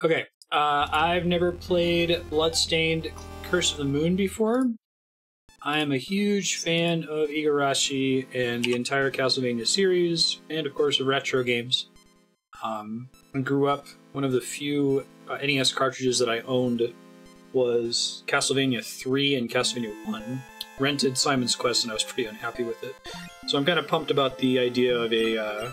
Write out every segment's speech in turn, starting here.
Okay, I've never played Bloodstained Curse of the Moon before. I am a huge fan of Igarashi and the entire Castlevania series, and of course the retro games. I grew up, one of the few NES cartridges that I owned was Castlevania 3 and Castlevania 1. Rented Simon's Quest and I was pretty unhappy with it. So I'm kind of pumped about the idea of a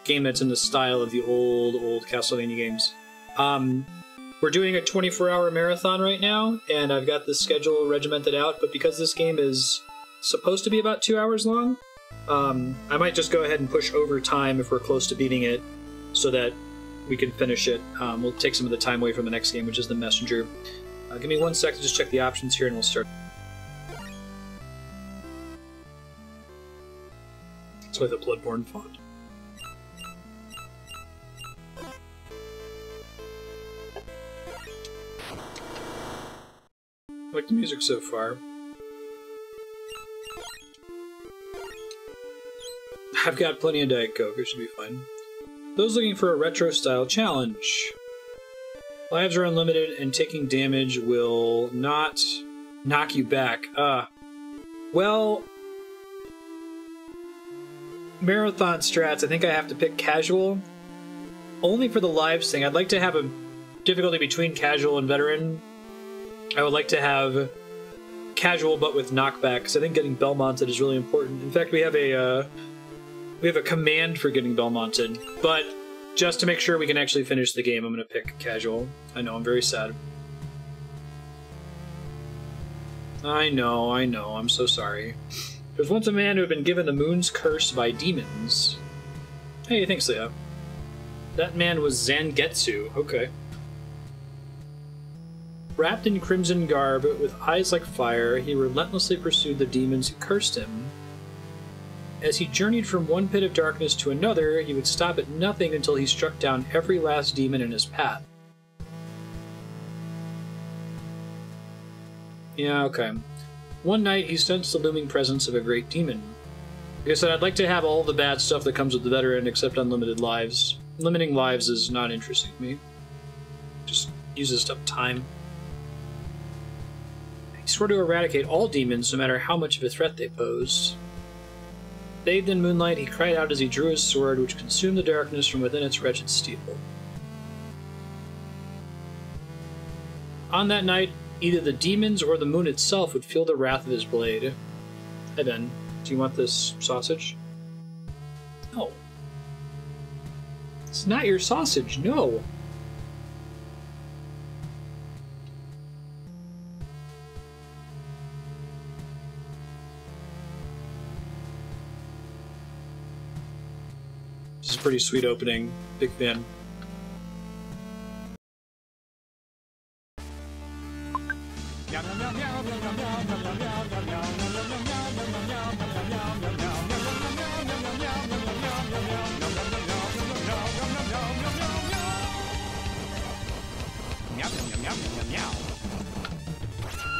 game that's in the style of the old Castlevania games. We're doing a 24-hour marathon right now, and I've got the schedule regimented out, but because this game is supposed to be about 2 hours long, I might just go ahead and push over time if we're close to beating it, so that we can finish it. We'll take some of the time away from the next game, which is The Messenger. Give me 1 sec to just check the options here, and we'll start. It's with a Bloodborne font. I like the music so far. I've got plenty of Diet Coke, it should be fine. Those looking for a retro-style challenge. Lives are unlimited, and taking damage will not knock you back. Well... Marathon strats, I think I have to pick casual. Only for the lives thing. I'd like to have a difficulty between casual and veteran. I would like to have casual but with knockback, because I think getting Belmonted is really important. In fact, we have a command for getting Belmonted, but just to make sure we can actually finish the game, I'm going to pick casual. I know, I'm very sad. I know, I'm so sorry. There's once a man who had been given the moon's curse by demons. Hey, thanks, Leah. That man was Zangetsu. Okay. Wrapped in crimson garb, with eyes like fire, he relentlessly pursued the demons who cursed him. As he journeyed from one pit of darkness to another, he would stop at nothing until he struck down every last demon in his path. Yeah, okay. One night, he sensed the looming presence of a great demon. Like I said, I'd like to have all the bad stuff that comes with the veteran, except unlimited lives. Limiting lives is not interesting to me. Just uses up time. He swore to eradicate all demons, no matter how much of a threat they posed. Bathed in moonlight, he cried out as he drew his sword, which consumed the darkness from within its wretched steel. On that night, either the demons or the moon itself would feel the wrath of his blade. Hey Ben, do you want this sausage? No. It's not your sausage, no. This is a pretty sweet opening. Big fan.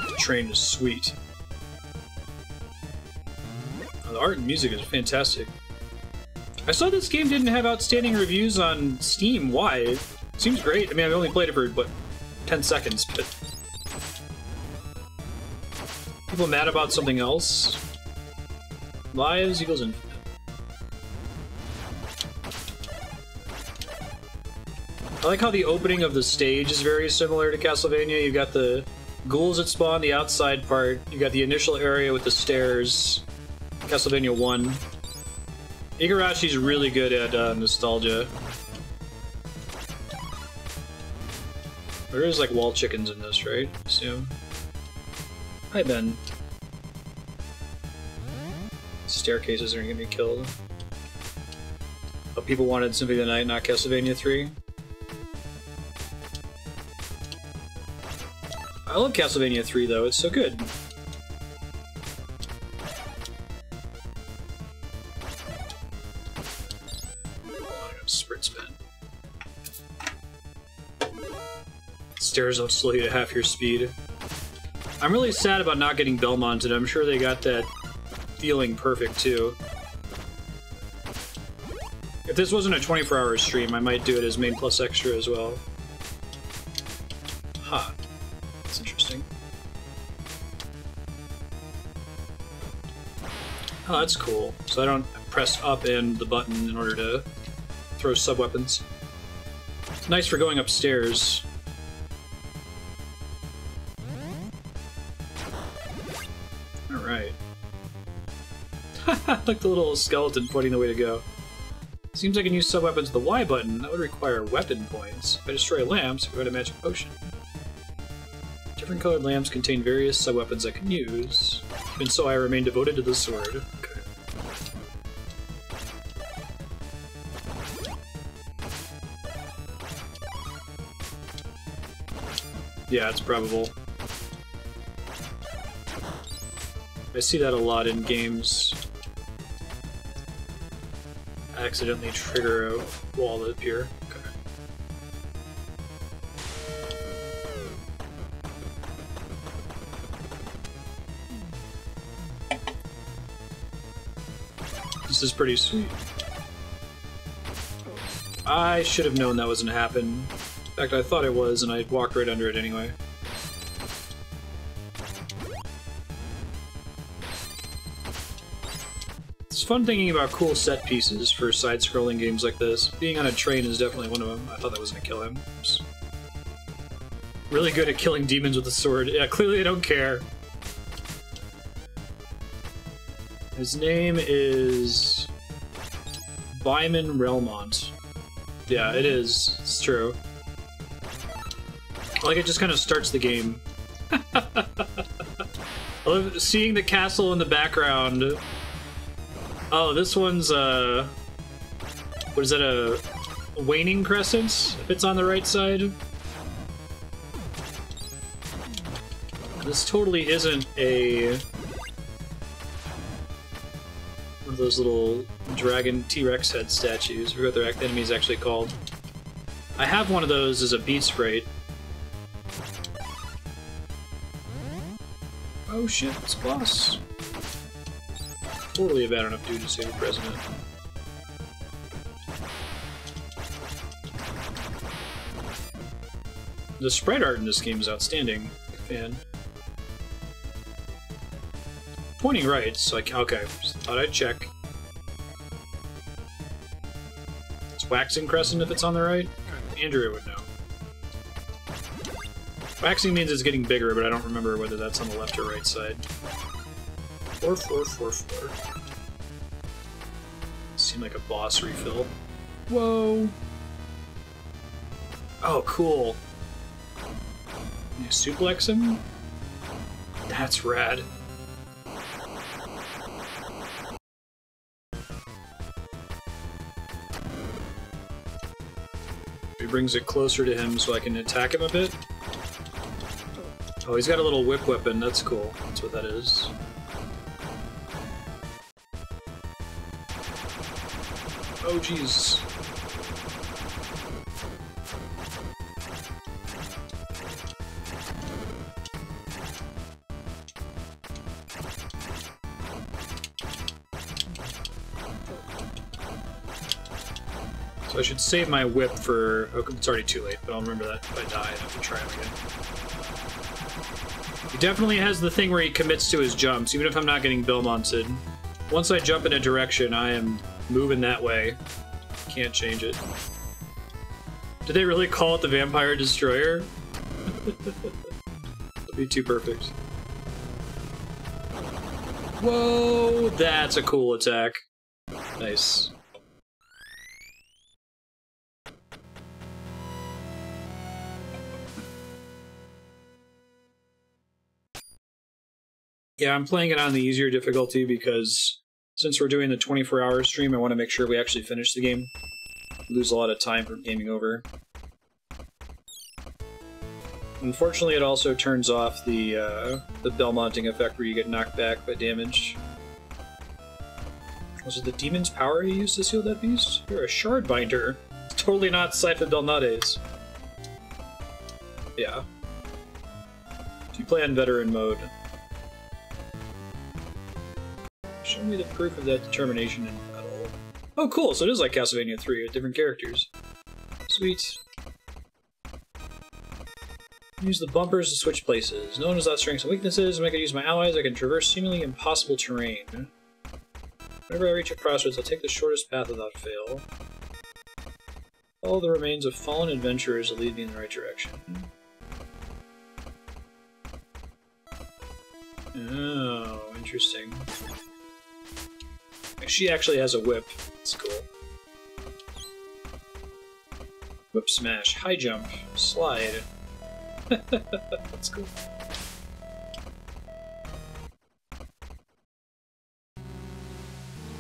The train is sweet. The art and music is fantastic. I saw this game didn't have outstanding reviews on Steam. Why? It seems great. I mean, I've only played it for, what, 10 seconds, but... People mad about something else? Lives equals infinite. I like how the opening of the stage is very similar to Castlevania. You've got the ghouls that spawn, the outside part. You got the initial area with the stairs. Castlevania 1. Igarashi's really good at nostalgia. There is like wall chickens in this, right? I assume. Hi, Ben. Staircases are gonna get me killed. But people wanted Symphony of the Night, not Castlevania 3. I love Castlevania 3 though, it's so good. Stairs don't slow you to half your speed. I'm really sad about not getting Belmonted. I'm sure they got that feeling perfect too. If this wasn't a 24-hour stream, I might do it as main plus extra as well. Oh, that's cool. So I don't press up and the button in order to throw sub-weapons. It's nice for going upstairs. Alright. Like the little skeleton pointing the way to go. Seems I can use sub-weapons with the Y button. That would require weapon points. If I destroy lamps, I can go to magic potion. Different colored lamps contain various sub-weapons I can use. And so I remain devoted to the sword. Okay. Yeah, it's probable. I see that a lot in games. I accidentally trigger a wall to appear. Okay. This is pretty sweet. I should have known that was gonna happen. In fact, I thought it was, and I walked right under it anyway. It's fun thinking about cool set pieces for side-scrolling games like this. Being on a train is definitely one of them. I thought that was gonna kill him. Oops. Really good at killing demons with a sword. Yeah, clearly I don't care. His name is Vyman Relmont. Yeah, it is. It's true. Like, it just kind of starts the game. I love seeing the castle in the background. Oh, this one's, what is that, a waning crescent, if it's on the right side? This totally isn't a... one of those little dragon T-Rex head statues. I forgot what their enemy is actually called. I have one of those as a beat sprite. Oh shit, it's a boss. Totally a bad enough dude to save the president. The sprite art in this game is outstanding. Big fan. Pointing right, so okay, just thought I'd check. It's waxing crescent if it's on the right? Andrea would know. Waxing means it's getting bigger, but I don't remember whether that's on the left or right side. 4, 4, 4, 4. Seemed like a boss refill. Whoa! Oh, cool. You suplex him? That's rad. He brings it closer to him so I can attack him a bit. Oh, he's got a little whip weapon. That's cool. That's what that is. Oh, jeez. So I should save my whip for... oh, it's already too late, but I'll remember that if I die and have to try him again. He definitely has the thing where he commits to his jumps, even if I'm not getting Belmonted. Once I jump in a direction, I am moving that way. Can't change it. Did they really call it the Vampire Destroyer? That'd be too perfect. Whoa! That's a cool attack. Nice. Yeah, I'm playing it on the easier difficulty because since we're doing the 24-hour stream, I want to make sure we actually finish the game. Lose a lot of time from gaming over. Unfortunately, it also turns off the Belmonting effect where you get knocked back by damage. Was it the demon's power you used to seal that beast? You're a shard binder. It's totally not Sypha Belnades. Yeah. Do you play on veteran mode? Show me the proof of that determination in battle. Oh, cool! So it is like Castlevania 3 with different characters. Sweet. Use the bumpers to switch places. No one has that strengths and weaknesses. When I can use my allies, I can traverse seemingly impossible terrain. Whenever I reach a crossroads, I'll take the shortest path without fail. Follow the remains of fallen adventurers that lead me in the right direction. Oh, interesting. She actually has a whip. That's cool. Whip smash, high jump, slide. That's cool.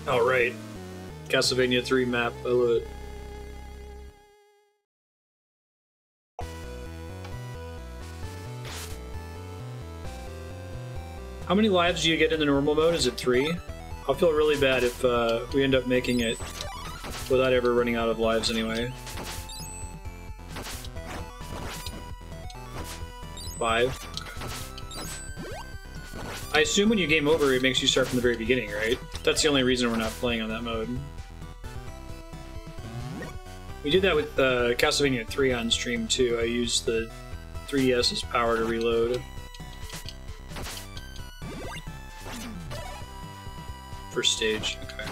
Alright. Castlevania 3 map, I love it. How many lives do you get in the normal mode? Is it 3? I'll feel really bad if we end up making it without ever running out of lives anyway. 5. I assume when you game over, it makes you start from the very beginning, right? That's the only reason we're not playing on that mode. We did that with Castlevania 3 on stream too. I used the 3DS's power to reload. First stage, okay.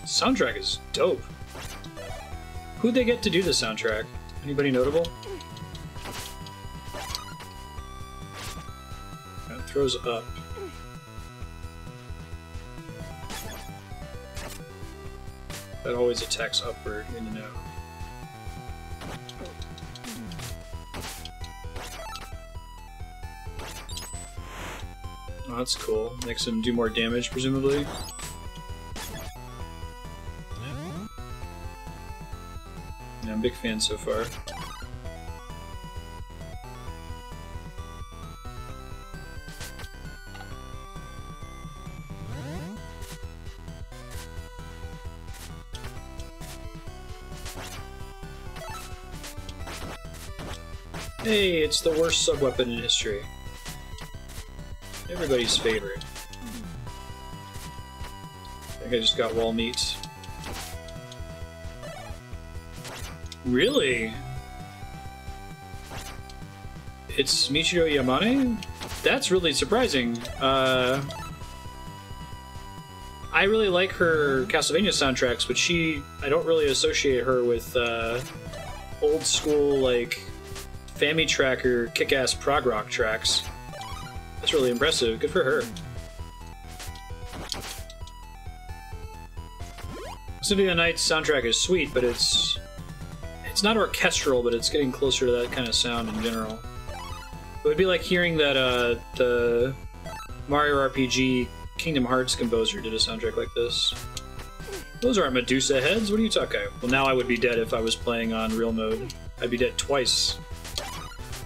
Soundtrack is dope. Who'd they get to do the soundtrack? Anybody notable? That throws up. That always attacks upward, in the know. Oh, that's cool. Makes him do more damage, presumably. Yeah, I'm a big fan so far. Hey, it's the worst sub-weapon in history. Everybody's favorite. I think I just got wall meat. Really? It's Michiru Yamane? That's really surprising. I really like her Castlevania soundtracks, but I don't really associate her with old school, like, Family Tracker kick-ass prog rock tracks. That's really impressive. Good for her. Symphony of the Night's soundtrack is sweet, but it's not orchestral, but it's getting closer to that kind of sound in general. It would be like hearing that the Mario RPG Kingdom Hearts composer did a soundtrack like this. Those aren't Medusa heads. What are you talking about? Well, now I would be dead if I was playing on real mode. I'd be dead twice.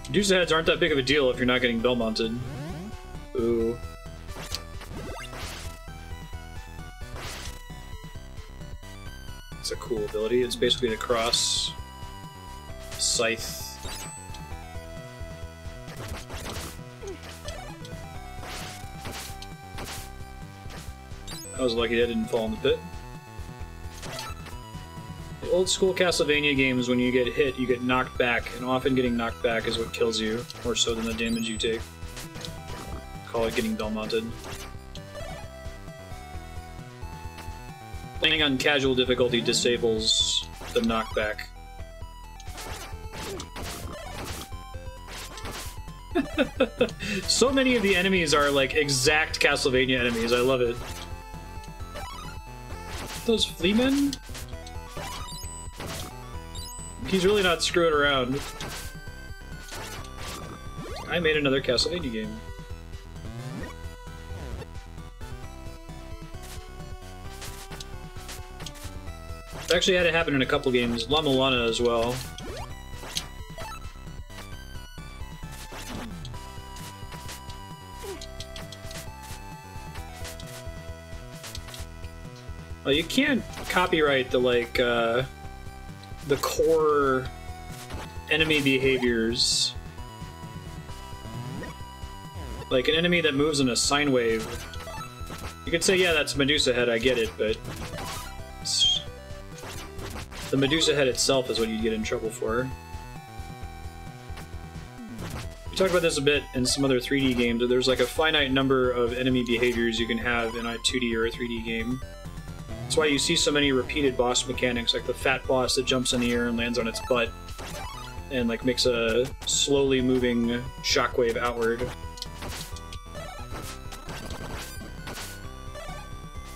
Medusa heads aren't that big of a deal if you're not getting Belmonted. Ooh. It's a cool ability. It's basically the cross scythe. I was lucky that didn't fall in the pit. The old school Castlevania games, when you get hit, you get knocked back, and often getting knocked back is what kills you, more so than the damage you take. Call it getting Belmonted. Playing on casual difficulty disables the knockback. So many of the enemies are like exact Castlevania enemies, I love it. Those fleamen? He's really not screwing around. I made another Castlevania game. I've actually had it happen in a couple games. La Mulana as well. Well, you can't copyright the, like, the core enemy behaviors. Like, an enemy that moves in a sine wave. You could say, yeah, that's Medusa head, I get it, but... the Medusa head itself is what you get in trouble for. We talked about this a bit in some other 3D games, but there's like a finite number of enemy behaviors you can have in a 2D or a 3D game. That's why you see so many repeated boss mechanics, like the fat boss that jumps in the air and lands on its butt, and like makes a slowly moving shockwave outward.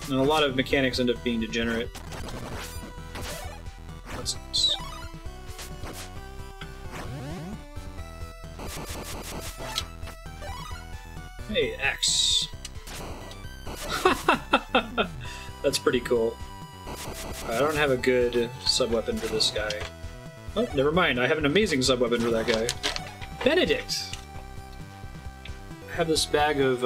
And a lot of mechanics end up being degenerate. That's nice. Hey, X. That's pretty cool. I don't have a good sub-weapon for this guy. Oh, never mind. I have an amazing sub-weapon for that guy. Benedict! I have this bag of,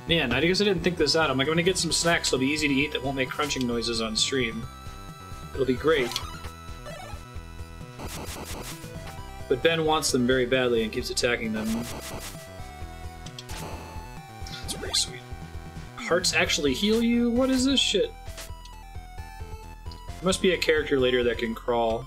Man, I guess I didn't think this out. I'm like, I'm gonna get some snacks that'll be easy to eat that won't make crunching noises on stream. It'll be great. But Ben wants them very badly and keeps attacking them. That's pretty sweet. Hearts actually heal you? What is this shit? There must be a character later that can crawl.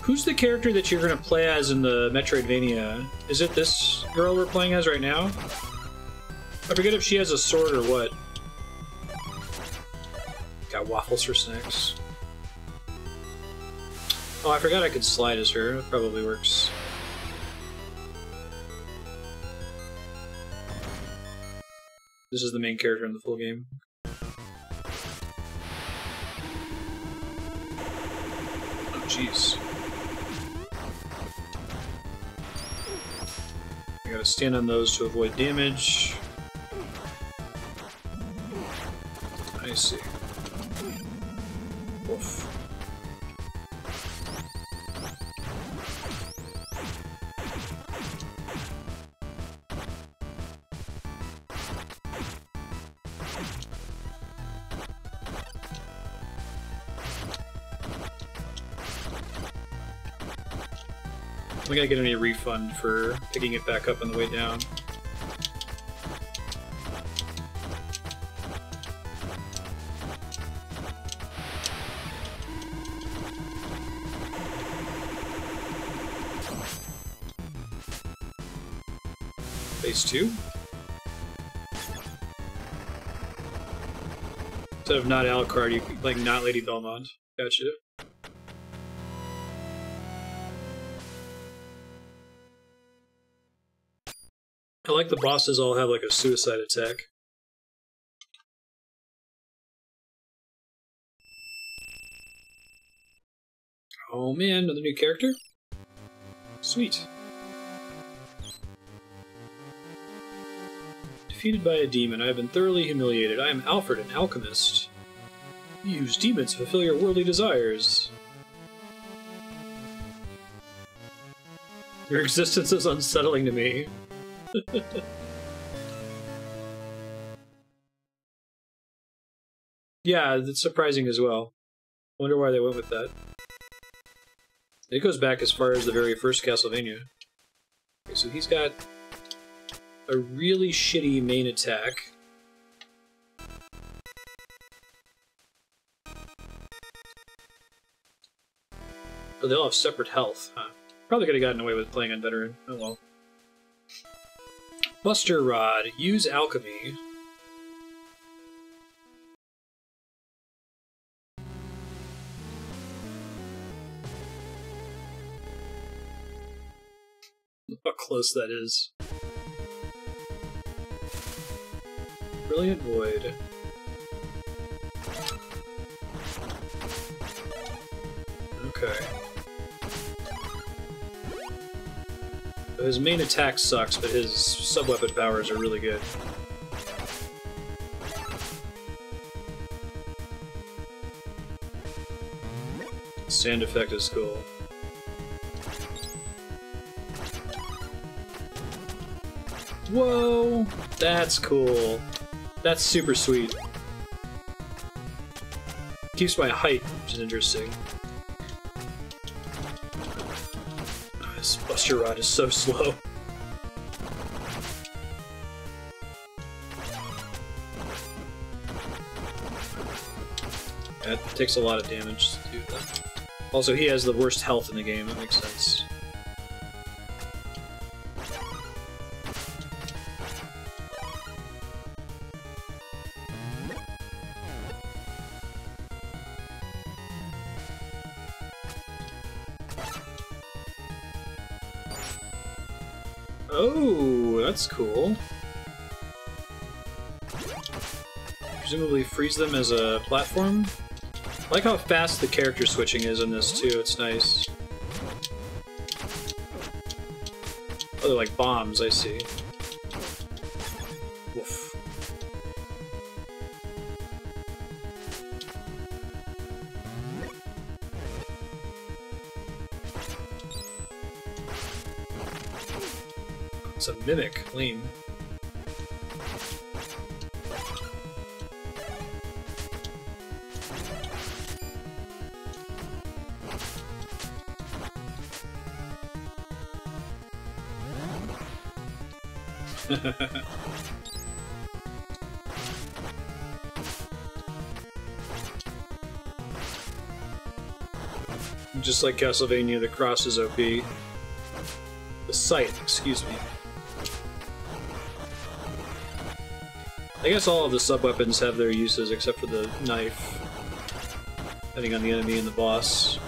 Who's the character that you're going to play as in the Metroidvania? Is it this girl we're playing as right now? I forget if she has a sword or what. Got waffles for snacks. Oh, I forgot I could slide as her. That probably works. This is the main character in the full game. Oh, jeez. I gotta stand on those to avoid damage. I see. Oof. I'm not gonna get any refund for picking it back up on the way down. Phase 2? Instead of not Alucard, you like not Lady Belmont. Gotcha. I like the bosses all have like a suicide attack. Oh man, another new character? Sweet. Defeated by a demon, I have been thoroughly humiliated. I am Alfred, an alchemist. You use demons to fulfill your worldly desires. Your existence is unsettling to me. Yeah, that's surprising as well. Wonder why they went with that. It goes back as far as the very first Castlevania. Okay, so he's got a really shitty main attack. But they all have separate health, huh? Probably could have gotten away with playing on veteran. Oh well. Buster Rod. Use alchemy. Look how close that is. Brilliant Void. Okay. His main attack sucks, but his sub-weapon powers are really good. Sand effect is cool. Whoa! That's cool. That's super sweet. Keeps my height, which is interesting. This Buster Rod is so slow. That takes a lot of damage to do that. Also, he has the worst health in the game, that makes sense. Oh, that's cool. Presumably freeze them as a platform. I like how fast the character switching is in this too, it's nice. Oh, they're like bombs, I see. Woof. It's a mimic, lame. Just like Castlevania, the cross is OP. The scythe, excuse me. I guess all of the sub-weapons have their uses except for the knife, depending on the enemy and the boss.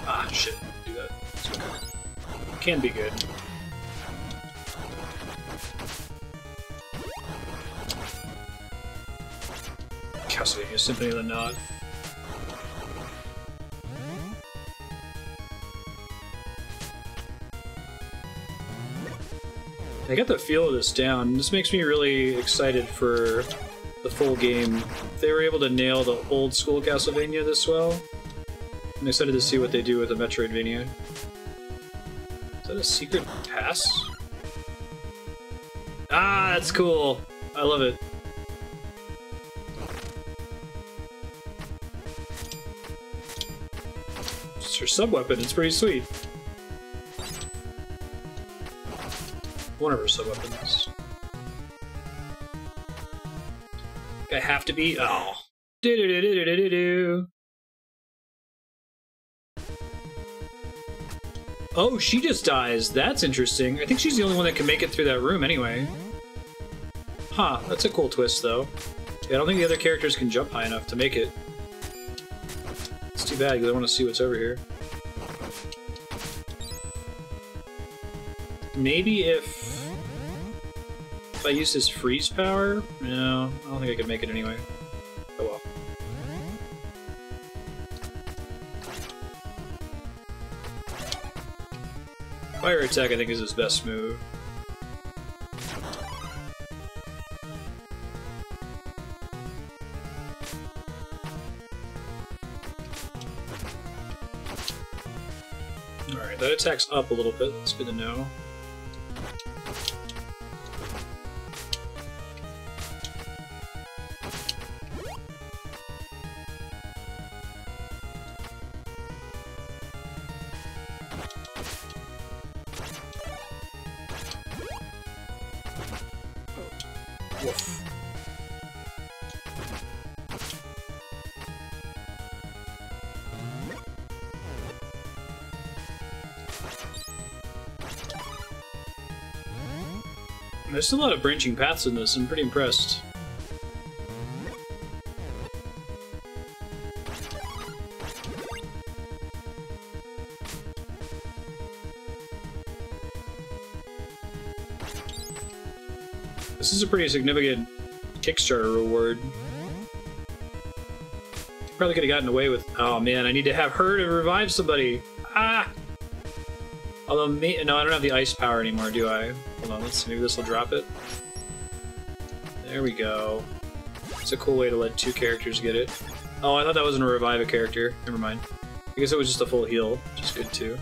Ah, shit. Do that. It's okay. Can be good. Castlevania Symphony of the Nod. I got the feel of this down. This makes me really excited for the full game. If they were able to nail the old school Castlevania this well, I'm excited to see what they do with the Metroidvania. Is that a secret pass? Ah, that's cool. I love it. It's her sub-weapon. It's pretty sweet. One of her sub-weapons. I have to be. Oh. Do-do-do-do-do-do-do. Oh, she just dies. That's interesting. I think she's the only one that can make it through that room anyway. Huh, that's a cool twist, though. Yeah, I don't think the other characters can jump high enough to make it. It's too bad, because I want to see what's over here. Maybe if I used his freeze power? No, I don't think I could make it anyway. Oh well. Fire attack, I think, is his best move. Alright, that attacks up a little bit. That's good to know. Woof. There's a lot of branching paths in this. I'm pretty impressed. This is a pretty significant Kickstarter reward. Probably could have gotten away with... Oh man, I need to have her to revive somebody! Ah! Although, no, I don't have the ice power anymore, do I? Hold on, let's see, maybe this will drop it. There we go. It's a cool way to let two characters get it. Oh, I thought that was gonna revive a character. Never mind. I guess it was just a full heal, which is good too.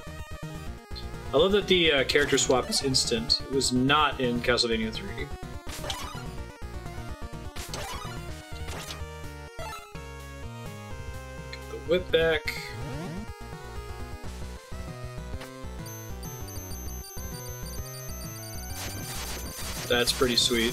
I love that the character swap is instant. It was not in Castlevania 3. Get the whip back. That's pretty sweet.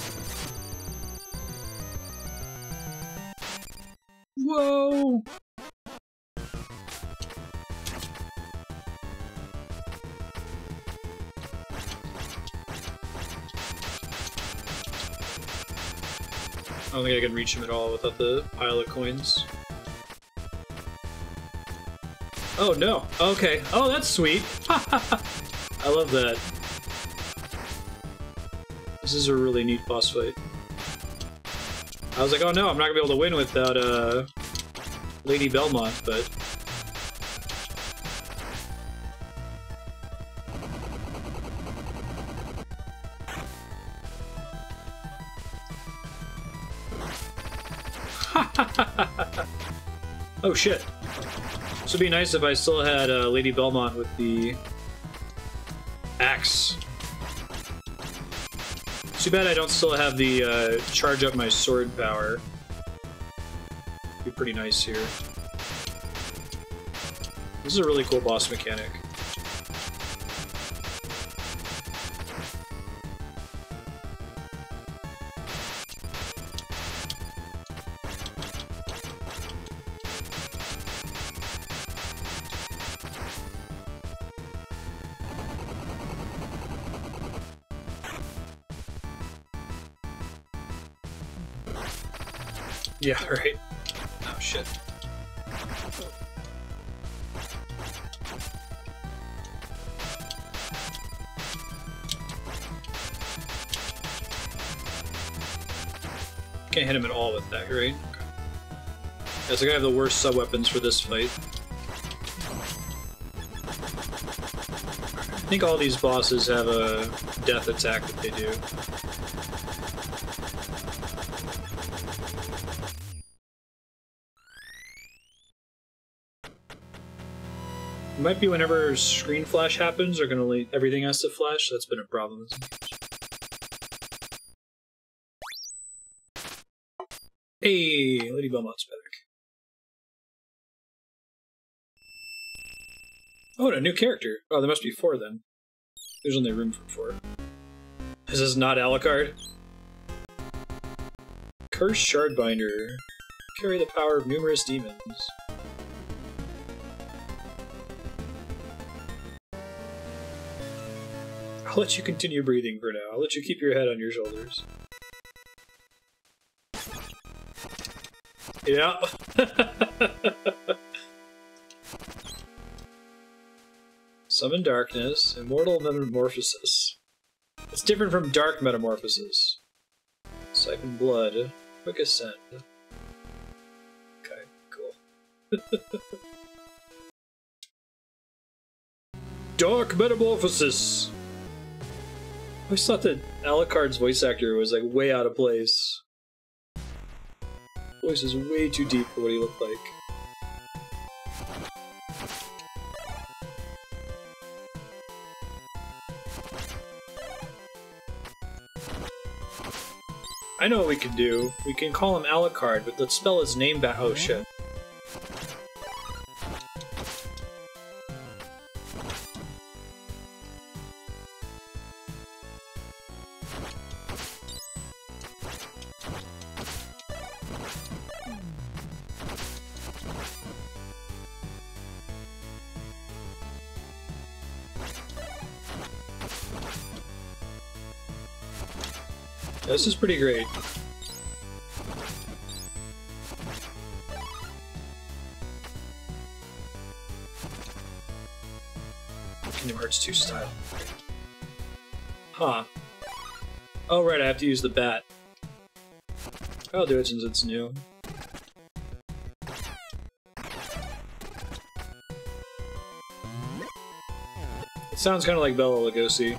I don't think I can reach him at all without the pile of coins. Oh no, okay. Oh, that's sweet. I love that. This is a really neat boss fight. I was like, oh no, I'm not gonna be able to win without Lady Belmont, but... Oh shit. This would be nice if I still had Lady Belmont with the axe. Too bad I don't still have the charge up my sword power. Be pretty nice here. This is a really cool boss mechanic. Yeah, right. Oh shit. Can't hit him at all with that, right? Okay. Yeah, so I have the worst sub-weapons for this fight. I think all these bosses have a death attack that they do. It might be whenever screen flash happens, or everything has to flash. That's been a problem. Hey, Lady Belmont's back. Oh, and a new character. Oh, there must be 4 then. There's only room for 4. This is not Alucard. Cursed Shardbinder. Carry the power of numerous demons. I'll let you continue breathing for now. I'll let you keep your head on your shoulders. Yeah. Summon Darkness, Immortal Metamorphosis. It's different from Dark Metamorphosis. Siphon Blood, Quick Ascend. Okay, cool. Dark Metamorphosis! I always thought that Alucard's voice actor was like way out of place. Voice is way too deep for what he looked like. I know what we can do. We can call him Alucard, but let's spell his name back. Oh shit. This is pretty great. Kingdom Hearts 2 style. Huh. Oh right, I have to use the bat. I'll do it since it's new. It sounds kind of like Bela Lugosi.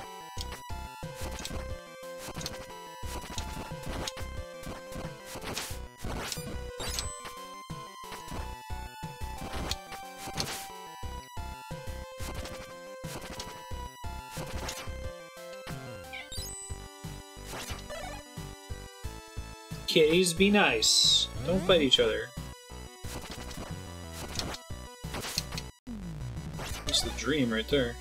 Kitties, be nice. Don't fight each other. That's the dream right there.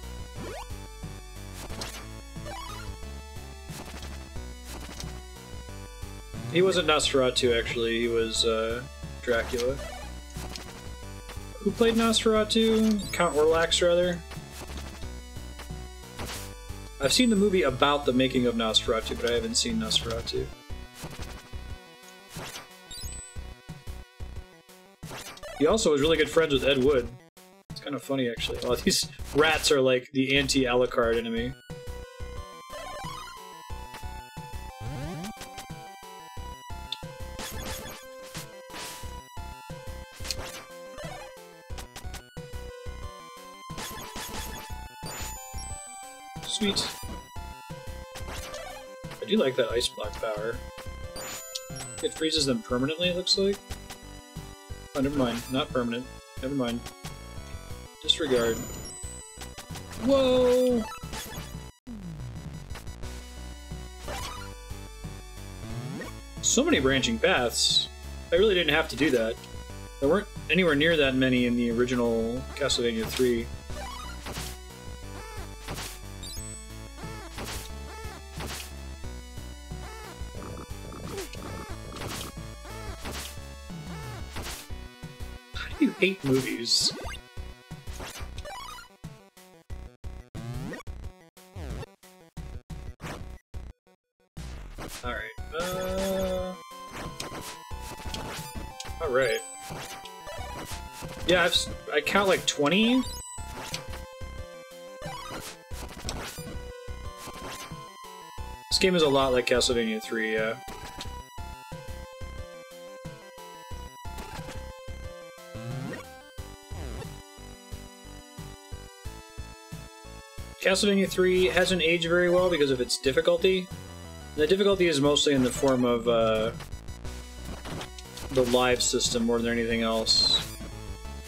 He wasn't Nosferatu, actually. He was, Dracula. Who played Nosferatu? Count Orlax, rather? I've seen the movie about the making of Nosferatu, but I haven't seen Nosferatu. He also was really good friends with Ed Wood. It's kind of funny, actually. Well, these rats are like the anti-Alucard enemy. Sweet. I do like that ice block power. It freezes them permanently, it looks like. Oh, never mind. Not permanent. Never mind. Disregard. Whoa! So many branching paths. I really didn't have to do that. There weren't anywhere near that many in the original Castlevania 3. You hate movies. Alright, Alright. Yeah, I count like 20? This game is a lot like Castlevania 3, yeah. Castlevania 3 hasn't aged very well because of its difficulty. The difficulty is mostly in the form of the live system more than anything else.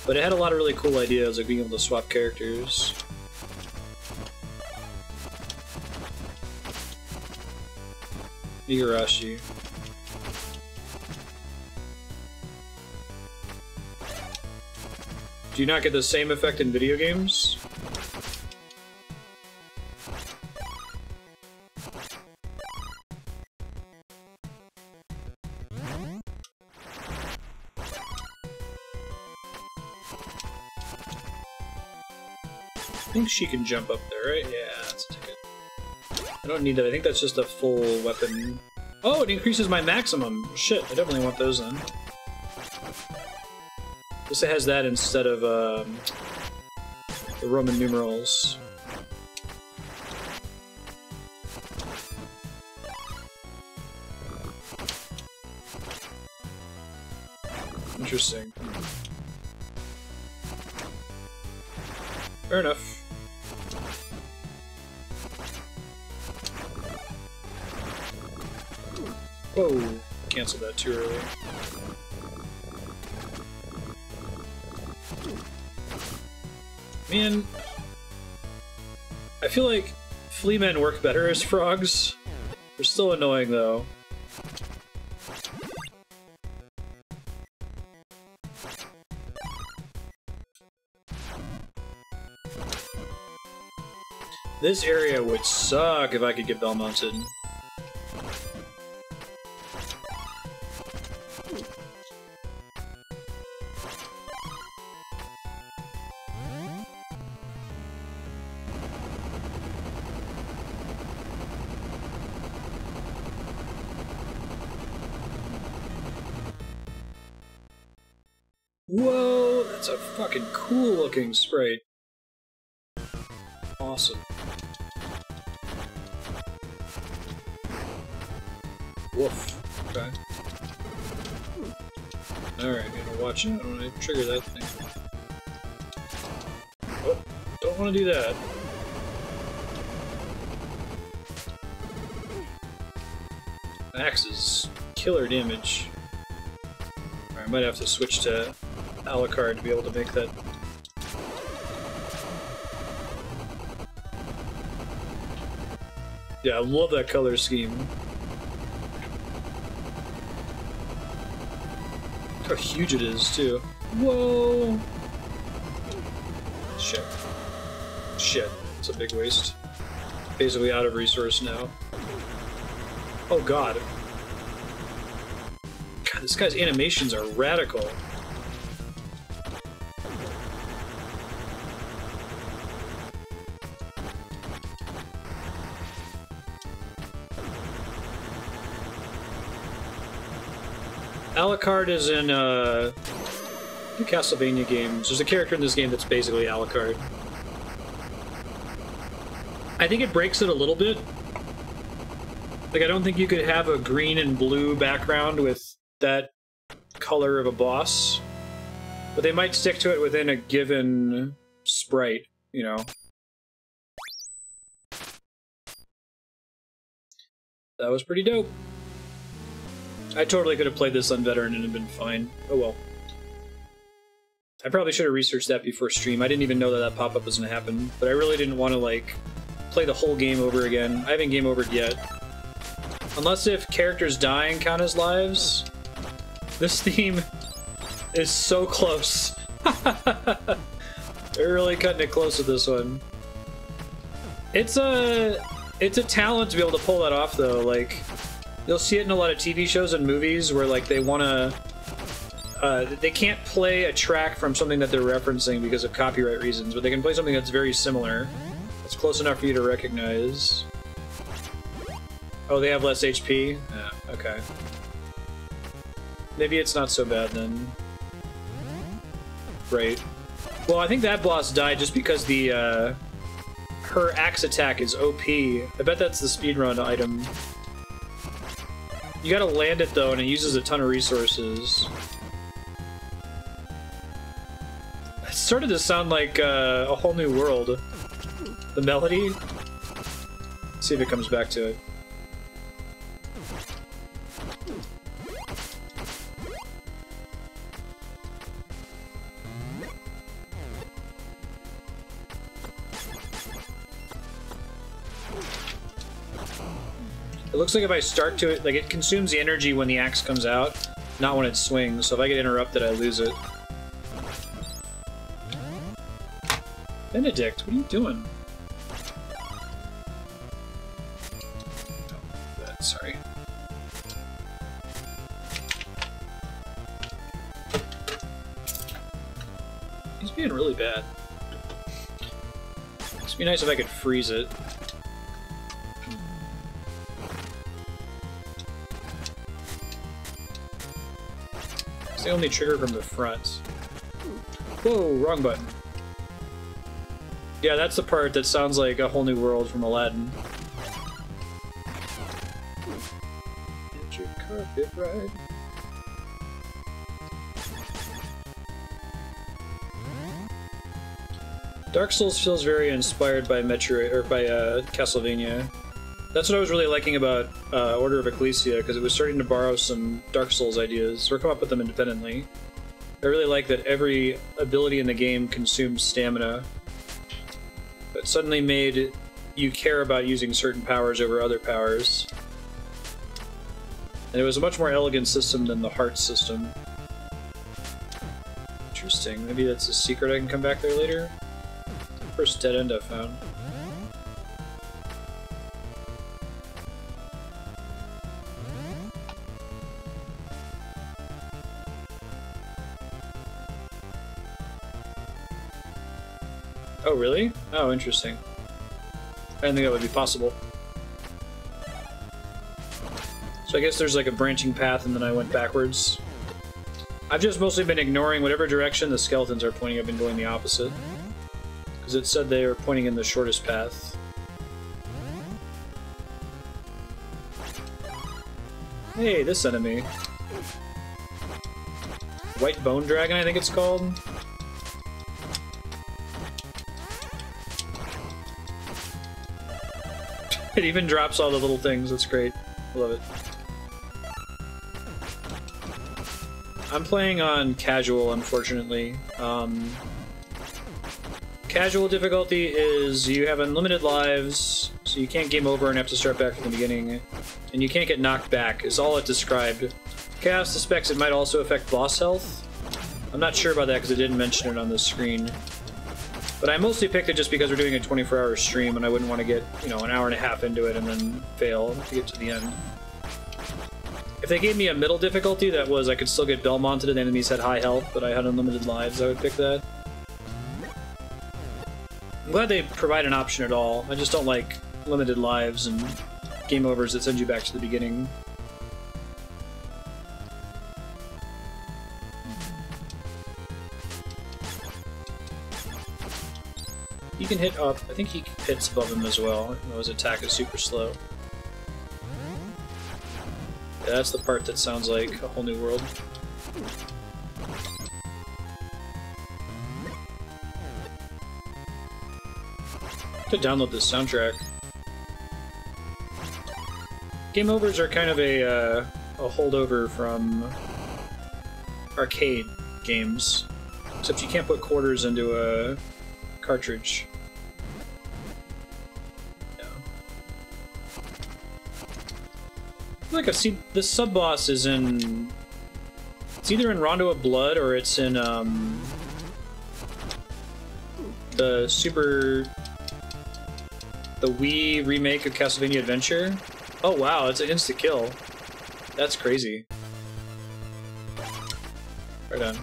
But it had a lot of really cool ideas, like being able to swap characters. Igarashi. Do you not get the same effect in video games? I think she can jump up there, right? Yeah, that's a ticket. I don't need that. I think that's just a full weapon. Oh, it increases my maximum. Shit, I definitely want those then. This has that instead of the Roman numerals. Interesting. Fair enough. Whoa, canceled that too early. Man, I feel like flea men work better as frogs. They're still annoying though. This area would suck if I could get Bell mounted. Whoa, that's a fucking cool looking sprite. Awesome. Woof. Okay. Alright, gonna watch it. I don't want to trigger that thing. Oh, don't want to do that. Axe is killer damage. Alright, I might have to switch to Alucard to be able to make that. Yeah, I love that color scheme. Look how huge it is, too. Whoa! Shit. Shit. It's a big waste. Basically out of resource now. Oh god. God, this guy's animations are radical. Alucard is in, The Castlevania games. There's a character in this game that's basically Alucard. I think it breaks it a little bit. Like, I don't think you could have a green and blue background with that color of a boss. But they might stick to it within a given sprite, you know. That was pretty dope. I totally could have played this on Veteran and it'd been fine. Oh well. I probably should have researched that before stream. I didn't even know that that pop-up was going to happen. But I really didn't want to, like, play the whole game over again. I haven't game overed yet. Unless if characters dying count as lives. This theme is so close. They're really cutting it close with this one. It's a talent to be able to pull that off, though. Like, you'll see it in a lot of TV shows and movies where, like, they want to... they can't play a track from something that they're referencing because of copyright reasons, but they can play something that's very similar. It's close enough for you to recognize. Oh, they have less HP? Yeah, okay. Maybe it's not so bad then. Right. Well, I think that boss died just because the, her axe attack is OP. I bet that's the speedrun item. You gotta land it, though, and it uses a ton of resources. It started to sound like a whole new world. The melody? Let's see if it comes back to it. It looks like if I start to it, like, it consumes the energy when the axe comes out, not when it swings, so if I get interrupted, I lose it. Benedict, what are you doing? Oh, sorry. He's being really bad. It'd be nice if I could freeze it. They only trigger from the front. Whoa, wrong button. Yeah, that's the part that sounds like a whole new world from Aladdin. Get your carpet ride. Dark Souls feels very inspired by Metroid or by Castlevania. That's what I was really liking about Order of Ecclesia, because it was starting to borrow some Dark Souls ideas, or come up with them independently. I really like that every ability in the game consumes stamina, but suddenly made you care about using certain powers over other powers. And it was a much more elegant system than the heart system. Interesting. Maybe that's a secret I can come back there later? First dead end I found. Oh, really? Oh, interesting. I didn't think that would be possible. So I guess there's like a branching path and then I went backwards. I've just mostly been ignoring whatever direction the skeletons are pointing. I've been going the opposite. Because it said they were pointing in the shortest path. Hey, this enemy. White Bone Dragon, I think it's called. It even drops all the little things, that's great. Love it. I'm playing on casual, unfortunately. Casual difficulty is you have unlimited lives, so you can't game over and have to start back from the beginning. And you can't get knocked back, is all it described. Chaos suspects it might also affect boss health. I'm not sure about that because it didn't mention it on the screen. But I mostly picked it just because we're doing a 24-hour stream and I wouldn't want to get, you know, an hour and a half into it and then fail to get to the end. If they gave me a middle difficulty that was I could still get Belmonted and the enemies had high health, but I had unlimited lives, I would pick that. I'm glad they provide an option at all. I just don't like limited lives and game overs that send you back to the beginning. can hit up. I think he hits above him as well, even though his attack is super slow. Yeah, that's the part that sounds like a whole new world. To download this soundtrack. Game overs are kind of a holdover from arcade games, except you can't put quarters into a cartridge. Yeah. Like the sub boss is in. It's either in Rondo of Blood or it's in the Wii remake of Castlevania Adventure. Oh wow, it's an insta kill. That's crazy. Right on.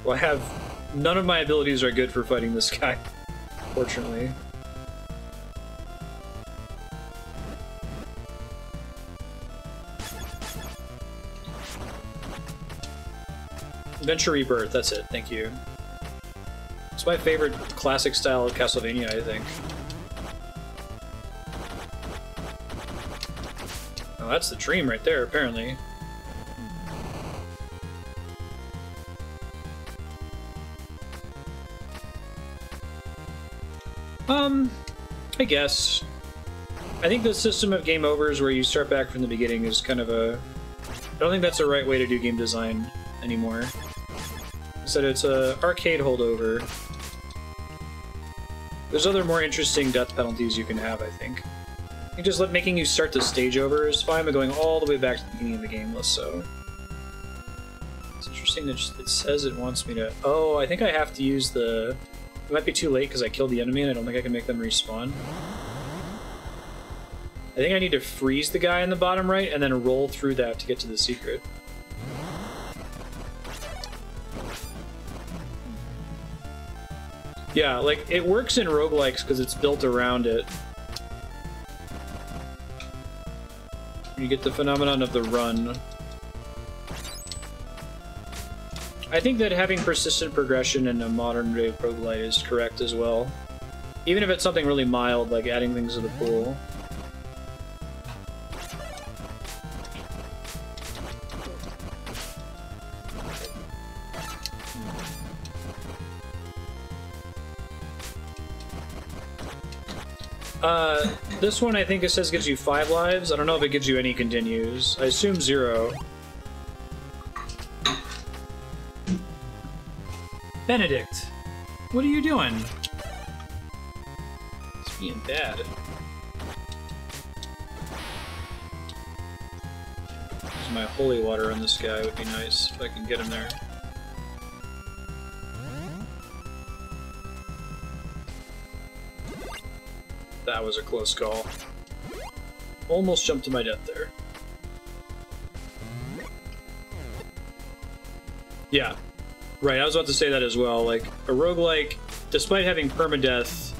Well, I have none of my abilities are good for fighting this guy, fortunately. Adventure Rebirth, that's it, thank you. It's my favorite classic style of Castlevania, I think. Oh, that's the dream right there, apparently. I guess. I think the system of game overs where you start back from the beginning is kind of a... I don't think that's the right way to do game design anymore. Instead, it's a arcade holdover. There's other more interesting death penalties you can have, I think. I think just making you start the stage over is fine, but going all the way back to the beginning of the game less so. It's interesting that it says it wants me to... Oh, I think I have to use the... It might be too late because I killed the enemy and I don't think I can make them respawn. I think I need to freeze the guy in the bottom right and then roll through that to get to the secret. Yeah, like, it works in roguelikes because it's built around it. You get the phenomenon of the run. I think that having persistent progression in a modern day roguelite is correct as well. Even if it's something really mild, like adding things to the pool. This one I think it says gives you 5 lives. I don't know if it gives you any continues. I assume 0. Benedict, what are you doing? It's being bad. My holy water on this guy would be nice if I can get him there. That was a close call. Almost jumped to my death there. Yeah. Right, I was about to say that as well. Like, a roguelike, despite having permadeath,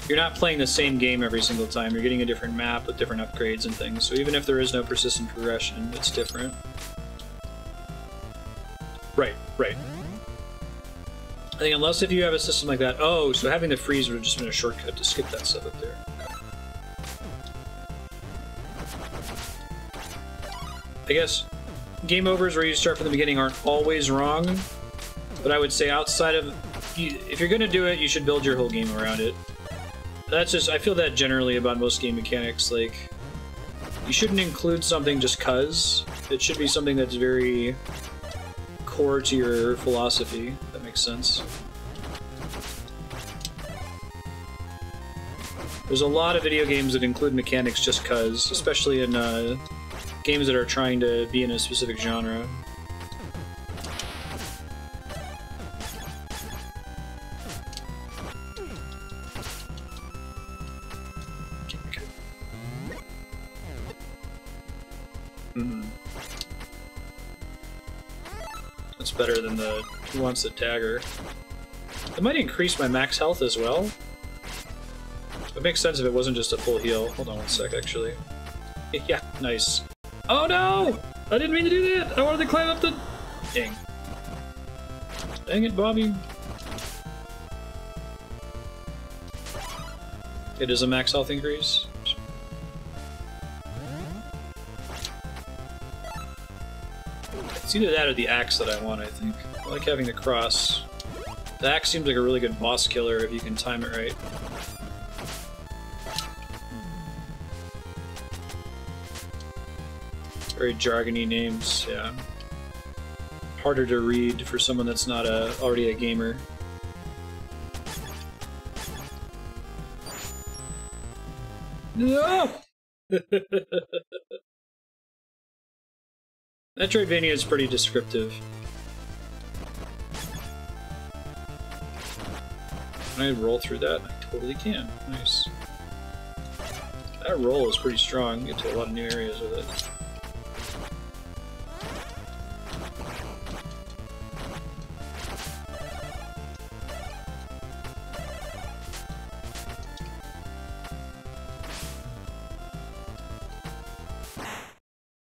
you're not playing the same game every single time. You're getting a different map with different upgrades and things. So even if there is no persistent progression, it's different. Right, right. I think unless if you have a system like that... Oh, so having the freeze would have just been a shortcut to skip that stuff up there. I guess game overs where you start from the beginning aren't always wrong, but I would say outside of... If you're going to do it, you should build your whole game around it. That's just... I feel that generally about most game mechanics. Like, you shouldn't include something just 'cause. It should be something that's very core to your philosophy. That makes sense. There's a lot of video games that include mechanics just 'cause, especially in games that are trying to be in a specific genre. That's better than the Who Wants the Dagger. It might increase my max health as well. It makes sense if it wasn't just a full heal. Hold on one sec, actually. Yeah, nice. Oh no! I didn't mean to do that! I wanted to climb up the... Dang. Dang it, Bobby. It is a max health increase. It's either that or the axe that I want, I think. I like having the cross. The axe seems like a really good boss killer if you can time it right. Very jargony names, yeah. Harder to read for someone that's not already a gamer. No! Metroidvania is pretty descriptive. Can I roll through that? I totally can. Nice. That roll is pretty strong. You get to a lot of new areas with it.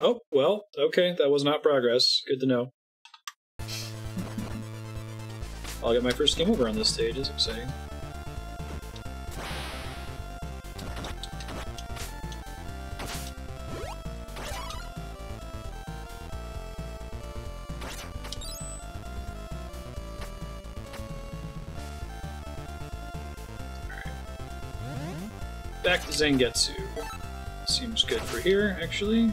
Oh, well, okay, that was not progress. Good to know. I'll get my first game over on this stage, it's exciting. Back to Zangetsu. Seems good for here, actually.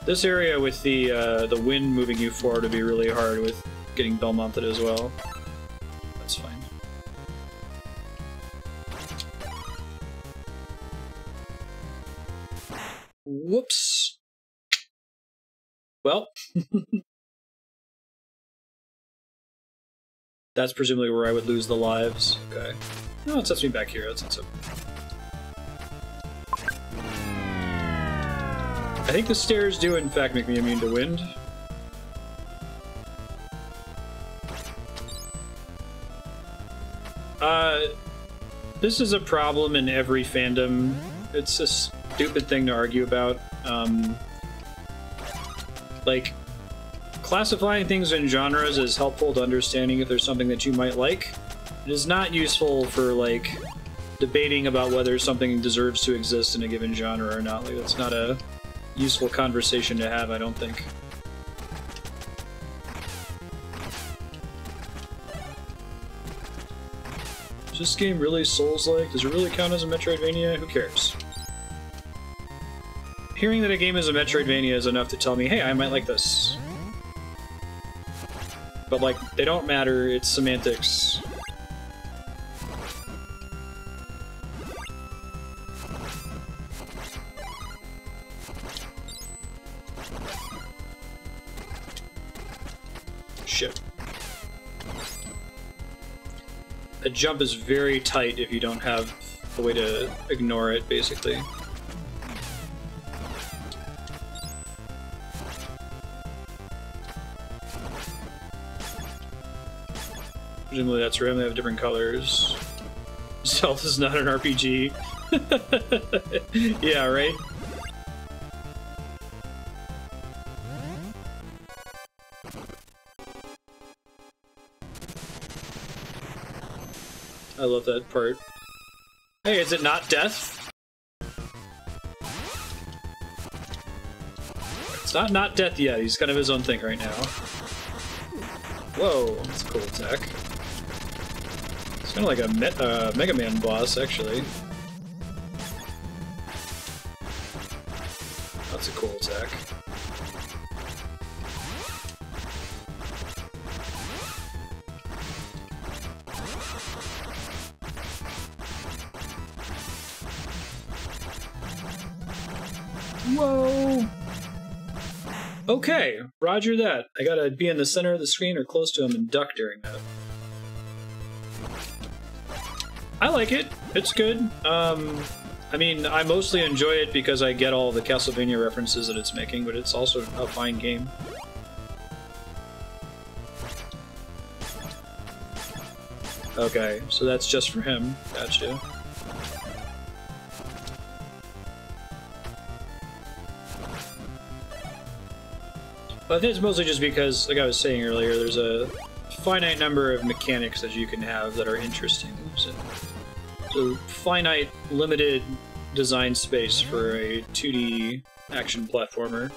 This area with the wind moving you forward would be really hard with getting Belmonted as well. That's fine. Whoops. Well. That's presumably where I would lose the lives. Okay. No, it sets me back here. That's not so... I think the stairs do, in fact, make me immune to wind. This is a problem in every fandom. It's a stupid thing to argue about. Like, classifying things in genres is helpful to understanding if there's something that you might like. It is not useful for, like, debating about whether something deserves to exist in a given genre or not. Like, that's not a useful conversation to have, I don't think. Is this game really Souls-like? Does it really count as a Metroidvania? Who cares? Hearing that a game is a Metroidvania is enough to tell me, hey, I might like this. But, like, they don't matter, it's semantics. Shit. A jump is very tight if you don't have a way to ignore it, basically. Presumably that's rare, they have different colors. Stealth is not an RPG. Yeah, right? I love that part. Hey, is it not death? It's not death yet, he's kind of his own thing right now. Whoa, that's a cool attack. It's kind of like a Mega Man boss, actually. That's a cool attack. Whoa! Okay, roger that. I gotta be in the center of the screen or close to him and duck during that. I like it. It's good. I mean, I mostly enjoy it because I get all the Castlevania references that it's making, but it's also a fine game. Okay, so that's just for him. Gotcha. But I think it's mostly just because, like I was saying earlier, there's a finite number of mechanics that you can have that are interesting. So finite, limited design space for a 2D action platformer.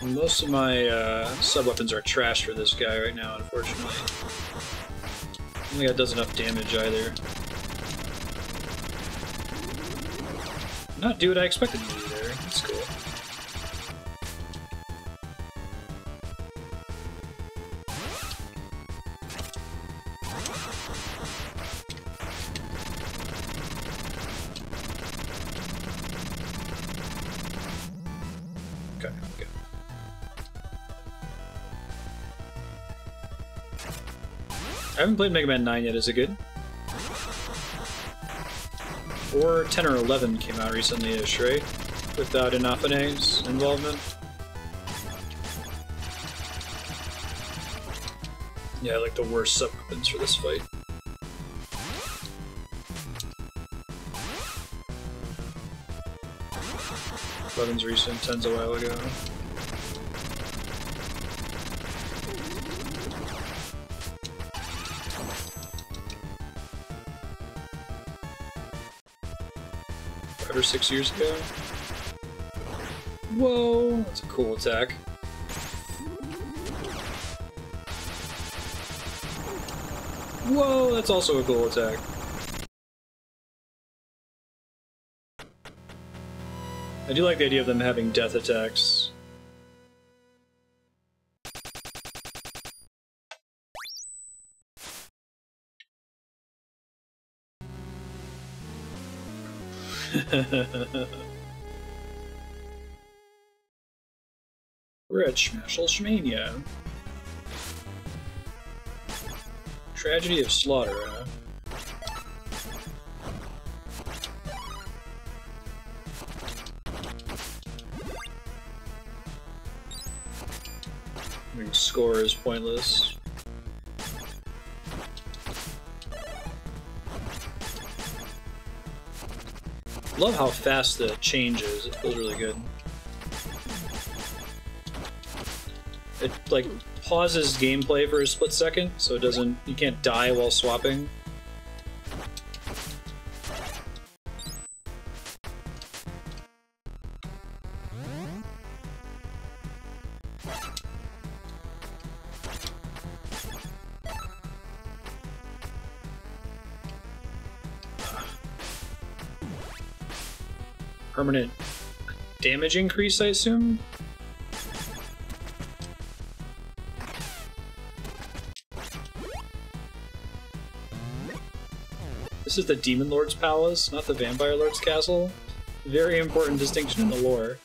Most of my sub-weapons are trash for this guy right now, unfortunately. I don't think that does enough damage either. Not do what I expected to do there. That's cool. Okay, good. I haven't played Mega Man 9 yet, is it good? Or 10 or 11 came out recently-ish, right? Without Inafine's involvement. Yeah, like the worst sub-weapons for this fight. 11's recent, 10's a while ago. Or 6 years ago. Whoa, that's a cool attack. Whoa, that's also a cool attack. I do like the idea of them having death attacks. Rich Mashelshmania. Tragedy of Slaughter, huh? I mean, score is pointless. Love how fast the change is. It feels really good. It like pauses gameplay for a split second, so it doesn't. You can't die while swapping. Permanent damage increase, I assume? This is the Demon Lord's Palace, not the Vampire Lord's Castle. Very important distinction in the lore.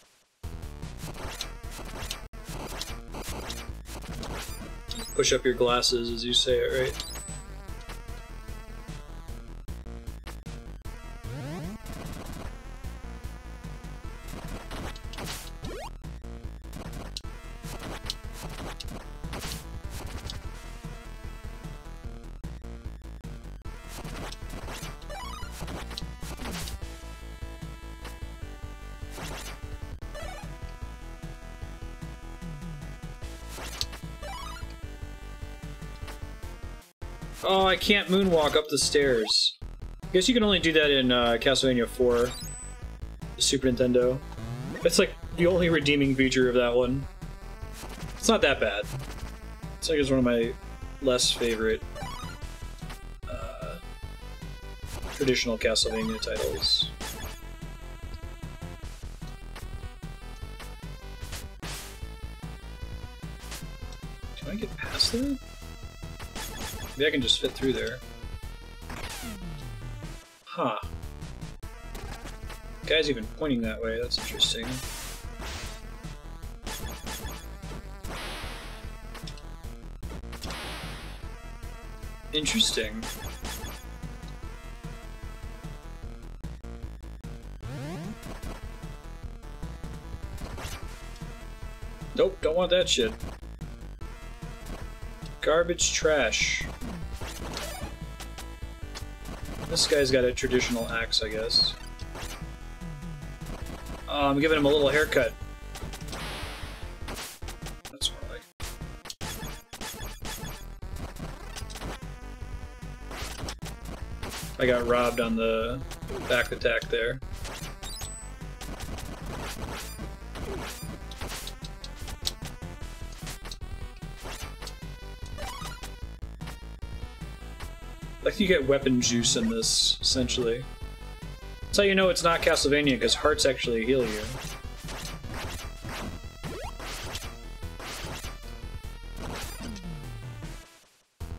Push up your glasses as you say it, right? Oh, I can't moonwalk up the stairs. I guess you can only do that in Castlevania 4, the Super Nintendo. It's like the only redeeming feature of that one. It's not that bad. It's like it's one of my less favorite traditional Castlevania titles. Can I get past that? Maybe I can just fit through there. Huh. The guy's even pointing that way, that's interesting. Interesting. Nope, don't want that shit. Garbage trash. This guy's got a traditional axe, I guess. I'm giving him a little haircut. That's more like. I got robbed on the back attack there. Like you get weapon juice in this, essentially. That's how you know it's not Castlevania, because hearts actually heal you.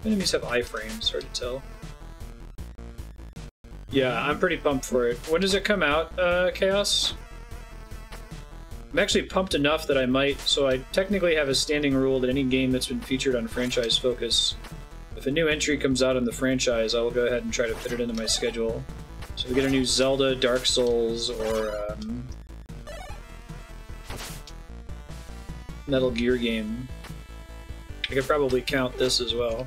Enemies have iframes, hard to tell. Yeah, I'm pretty pumped for it. When does it come out, Chaos? I'm actually pumped enough that I might, so I technically have a standing rule that any game that's been featured on Franchise Focus, if a new entry comes out in the franchise, I will go ahead and try to fit it into my schedule. So if we get a new Zelda, Dark Souls, or Metal Gear game, I could probably count this as well.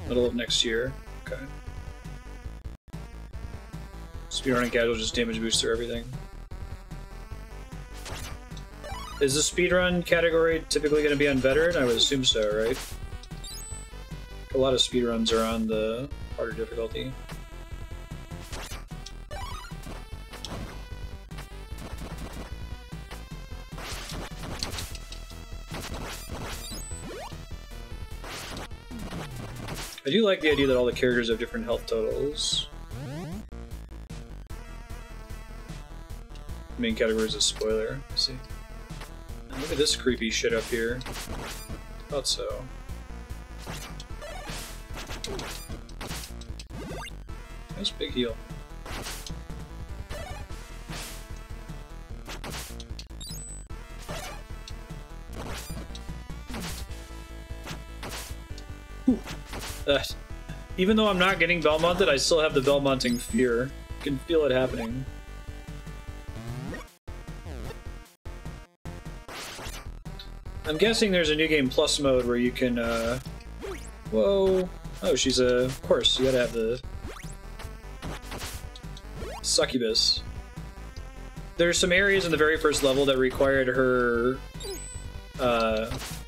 Middle of next year. Okay. Speedrunning casual just damage booster everything. Is the speedrun category typically going to be on veteran? I would assume so, right? A lot of speedruns are on the harder difficulty. I do like the idea that all the characters have different health totals. Main category is a spoiler. Let's see. And look at this creepy shit up here. Thought so. Nice big heal. Even though I'm not getting Belmonted, I still have the Belmonting fear. I can feel it happening. I'm guessing there's a New Game Plus mode where you can, whoa. Oh, she's a... Of course, you gotta have the... Succubus. There's some areas in the very first level that required her...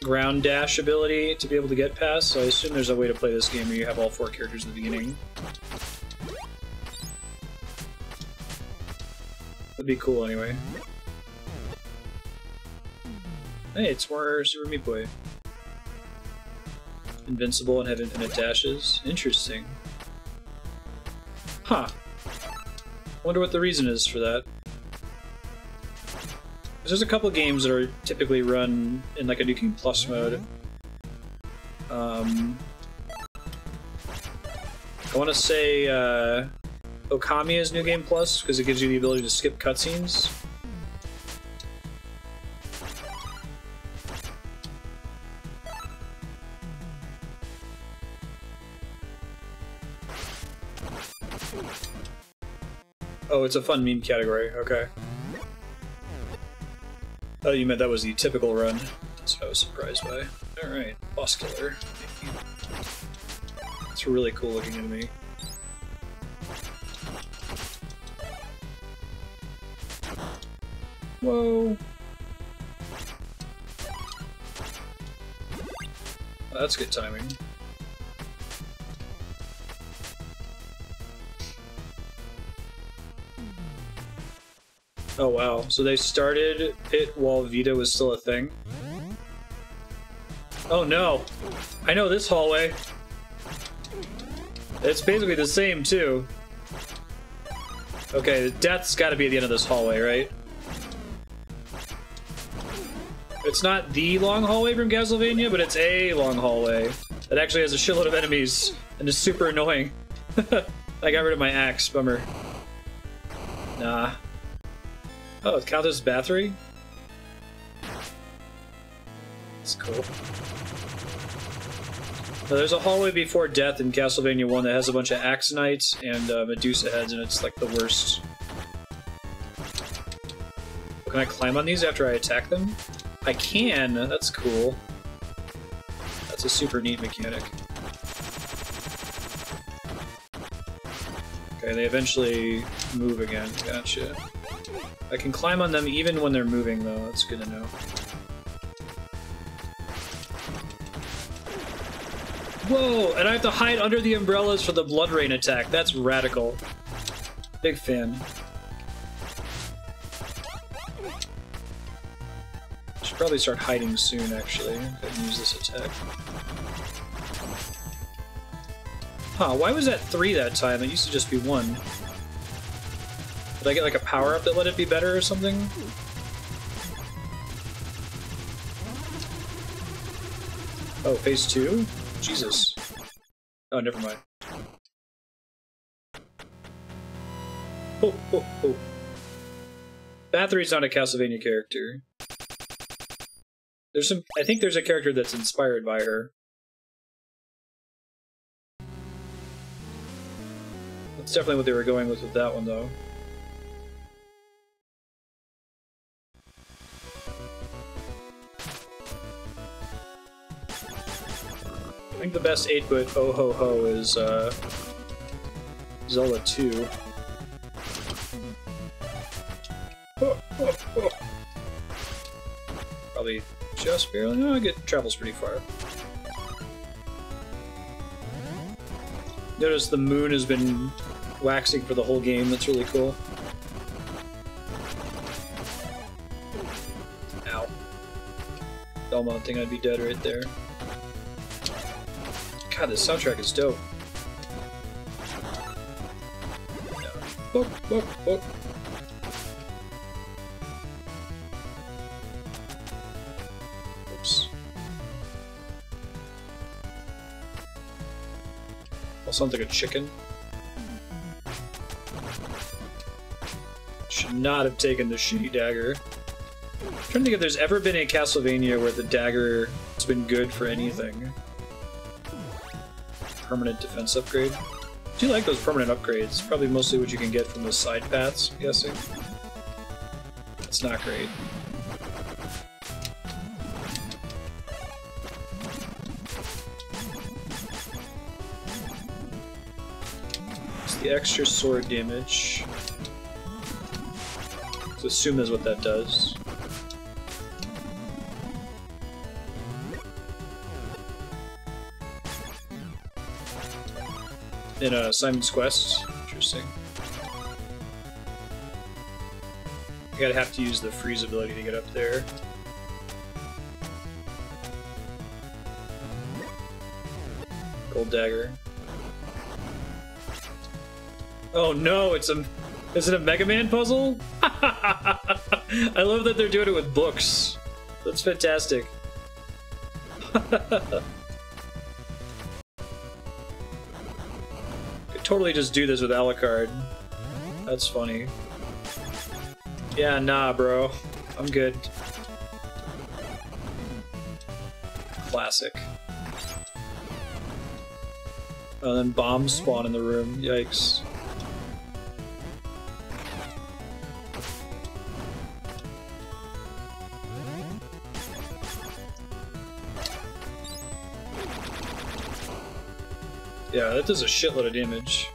ground dash ability to be able to get past, so I assume there's a way to play this game where you have all 4 characters in the beginning. That'd be cool anyway. Hey, it's more Super Meat Boy. Invincible and have infinite dashes. Interesting. Huh. Wonder what the reason is for that. There's a couple games that are typically run in like a New Game Plus mode. I want to say Okami is New Game Plus because it gives you the ability to skip cutscenes. Oh, it's a fun meme category. Okay. Oh, you meant that was the typical run. That's what I was surprised by. Alright, boss killer. It's a really cool looking enemy. Whoa! Oh, that's good timing. Oh wow, so they started it while Vita was still a thing? Oh no! I know this hallway! It's basically the same too. Okay, death's gotta be at the end of this hallway, right? It's not the long hallway from Castlevania, but it's a long hallway. That actually has a shitload of enemies, and is super annoying. I got rid of my axe, bummer. Nah. Oh, it counts as Bathory? That's cool. Now, there's a hallway before death in Castlevania 1 that has a bunch of Axe Knights and Medusa heads, and it's like the worst. Can I climb on these after I attack them? I can! That's cool. That's a super neat mechanic. Okay, they eventually move again. Gotcha. I can climb on them even when they're moving, though. That's good to know. Whoa! And I have to hide under the umbrellas for the Blood Rain attack. That's radical. Big fan. Should probably start hiding soon, actually. I can use this attack. Huh, why was that 3 that time? It used to just be 1. Did I get like a power-up that let it be better or something? Oh, phase 2? Jesus. Oh, never mind. Oh, oh, oh. Bathri's not a Castlevania character. There's some. I think there's a character that's inspired by her. That's definitely what they were going with that one, though. I think the best 8-bit oh ho ho is Zola 2. Oh, oh, oh. Probably just barely. No, it travels pretty far. Notice the moon has been waxing for the whole game. That's really cool. Ow. Belmonting, I'd be dead right there. God, this soundtrack is dope. No. Oh, oh, oh. Oops. That sounds like a chicken. Should not have taken the shitty dagger. I'm trying to think if there's ever been a Castlevania where the dagger has been good for anything. Permanent defense upgrade. I do like those permanent upgrades. Probably mostly what you can get from the side paths, I'm guessing. It's not great. It's the extra sword damage. Let's assume that's what that does. In Simon's Quest. Interesting. I gotta have to use the freeze ability to get up there. Gold dagger. Oh no, is it a Mega Man puzzle? I love that they're doing it with books. That's fantastic. Totally just do this with Alucard. That's funny. Yeah, nah, bro. I'm good. Classic. Oh, then bombs spawn in the room. Yikes. Yeah, that does a shitload of damage.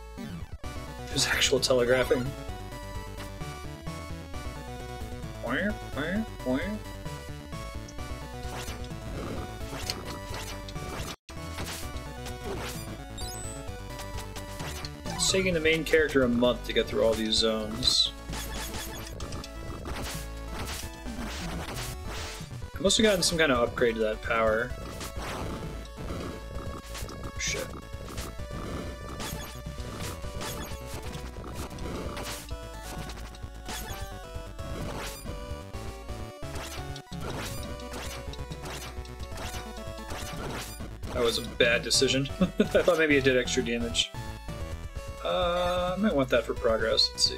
There's actual telegraphing. It's taking the main character a month to get through all these zones. I must have gotten some kind of upgrade to that power. Shit. That was a bad decision. I thought maybe it did extra damage. I might want that for progress. Let's see.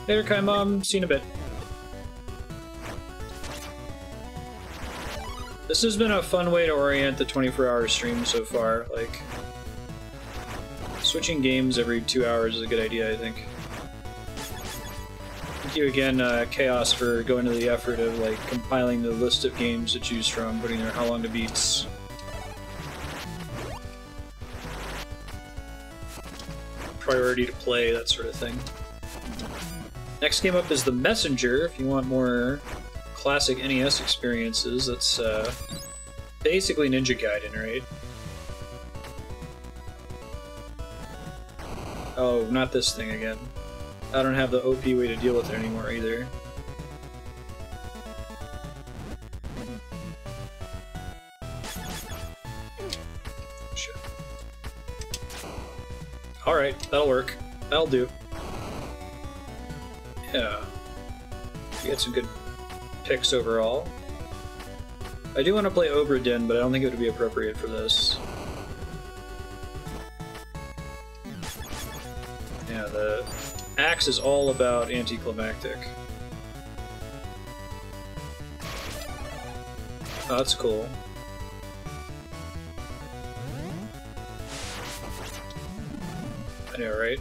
Later, Kai Mom. See you in a bit. This has been a fun way to orient the 24-hour stream so far. Like, switching games every 2 hours is a good idea, I think. Thank you again, Chaos, for going to the effort of like compiling the list of games to choose from, putting there how long to beats. Priority to play, that sort of thing. Next game up is The Messenger. If you want more classic NES experiences, that's basically Ninja Gaiden, right? Oh, not this thing again. I don't have the OP way to deal with it anymore either. Shit. Alright, that'll work. That'll do. Yeah. We get some good picks overall. I do want to play Obra Dinn, but I don't think it would be appropriate for this. Yeah, the axe is all about anticlimactic. Oh, that's cool. I know, right?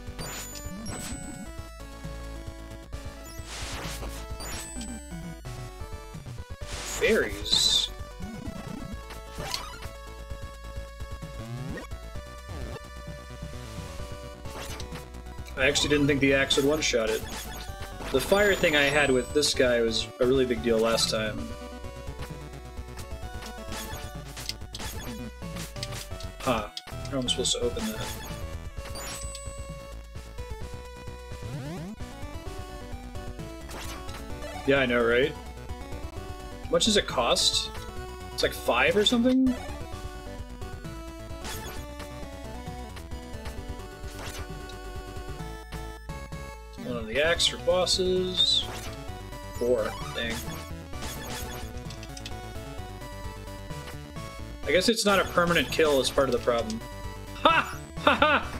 Fairies. I actually didn't think the axe would one-shot it. The fire thing I had with this guy was a really big deal last time. Huh. How am I supposed to open that? Yeah, I know, right? How much does it cost? It's like 5 or something? One of the axe for bosses. 4, dang. I guess it's not a permanent kill as part of the problem. Ha! Ha ha!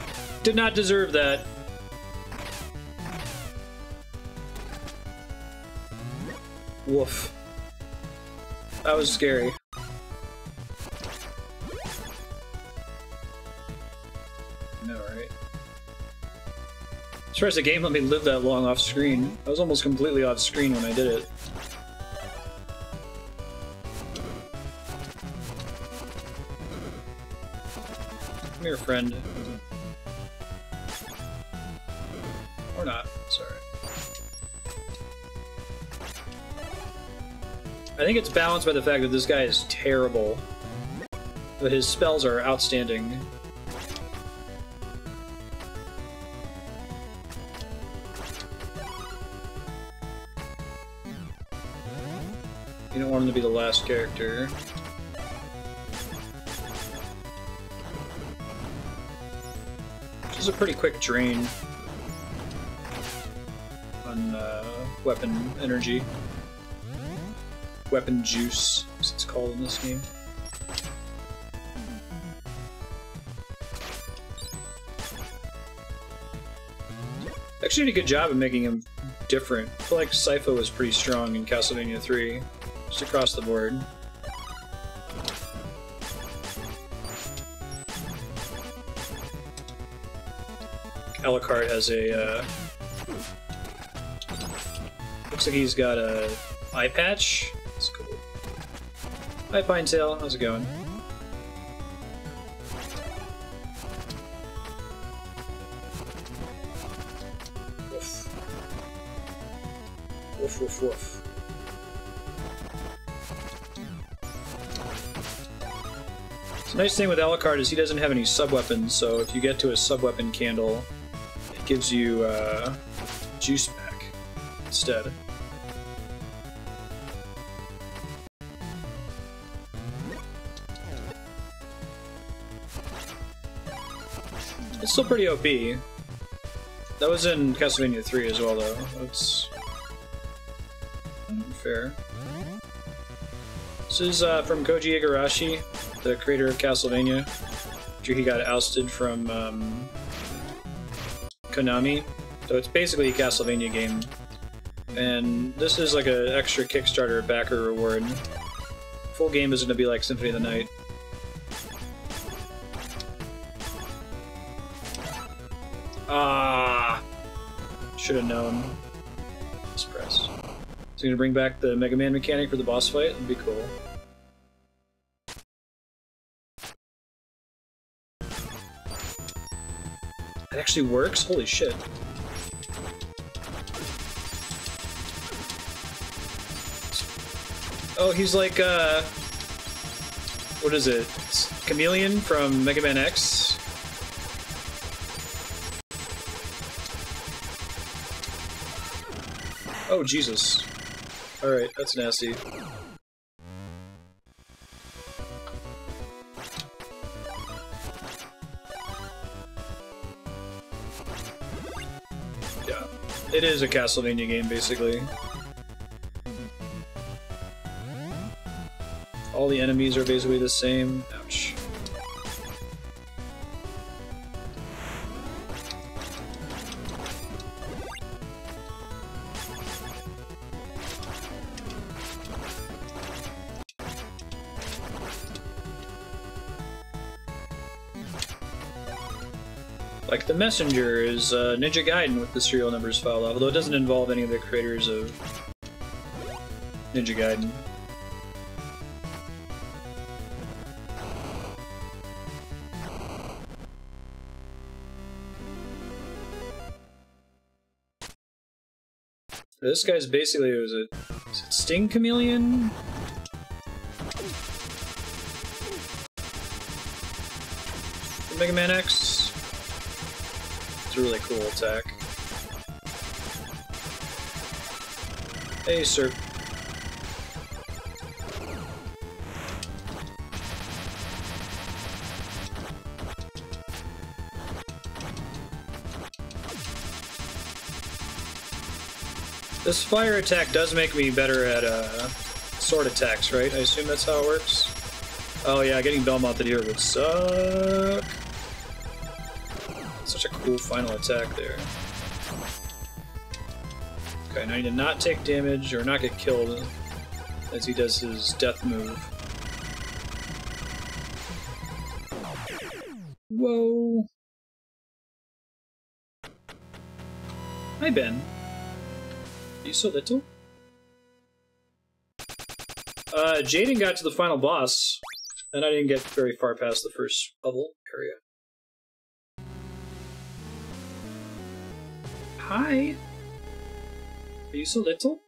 Did not deserve that. Woof. That was scary. No, right? As far as the game let me live that long off screen. I was almost completely off screen when I did it. Come here, friend. Or not, sorry. I think it's balanced by the fact that this guy is terrible, but his spells are outstanding. You don't want him to be the last character. Which is a pretty quick drain on weapon energy. Weapon juice, as it's called in this game. Actually did a good job of making him different. I feel like Sypho was pretty strong in Castlevania 3, just across the board. Alucard has a, looks like he's got a eye patch. That's cool. Hi, Pinetail. How's it going? Woof. Woof, woof, woof. The nice thing with Alucard is he doesn't have any sub-weapons, so if you get to a sub-weapon candle, it gives you juice back instead. It's still pretty OP. That was in Castlevania 3 as well, though. That's unfair. This is from Koji Igarashi, the creator of Castlevania. After he got ousted from Konami. So it's basically a Castlevania game. And this is like an extra Kickstarter backer reward. Full game is going to be like Symphony of the Night. Ah, should have known. It's So gonna bring back the Mega Man mechanic for the boss fight. That'd be cool. It actually works? Holy shit. Oh, he's like, what is it? It's Chameleon from Mega Man X? Oh, Jesus. Alright, that's nasty. Yeah, it is a Castlevania game, basically. All the enemies are basically the same. Ouch. Like, the Messenger is Ninja Gaiden with the serial numbers filed off, although it doesn't involve any of the creators of Ninja Gaiden. This guy's basically, is it Sting Chameleon? From Mega Man X? It's a really cool attack. Hey, sir. This fire attack does make me better at sword attacks, right? I assume that's how it works? Oh yeah, getting Belmonted here would suck. Such a cool final attack there. Okay, now I need to not take damage or not get killed as he does his death move. Whoa. Hi, Ben. Are you so little? Jaden got to the final boss, and I didn't get very far past the first level area. Hi! Are you so little?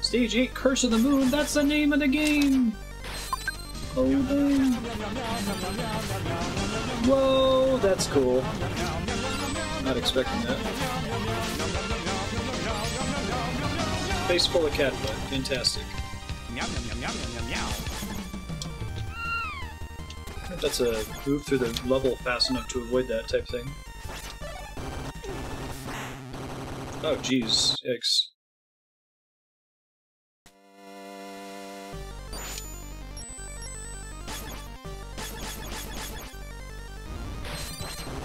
Stage 8, Curse of the Moon, that's the name of the game! Oh, dang. Whoa, that's cool. Not expecting that. Face full of cat butt. Fantastic. That's a move through the level fast enough to avoid that type thing. Oh, jeez. Yikes.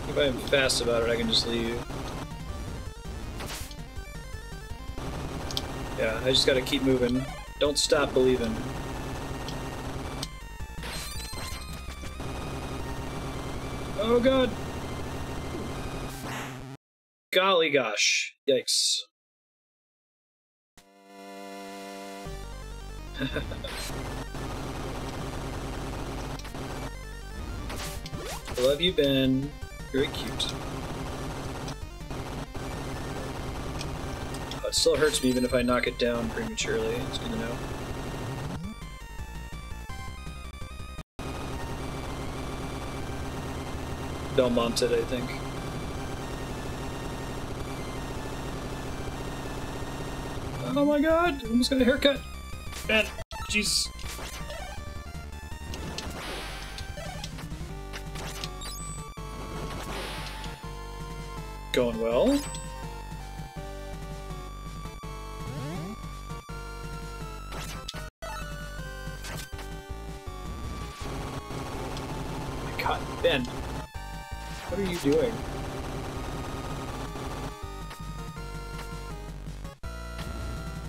If I am fast about it, I can just leave. Yeah, I just gotta keep moving. Don't stop believing. Oh god! Golly gosh. Yikes. Love you, Ben. Very cute. Oh, it still hurts me even if I knock it down prematurely. It's good to know. Belmonted, I think. Oh my god! I almost got a haircut! Man, jeez. Going well. God, Ben, what are you doing?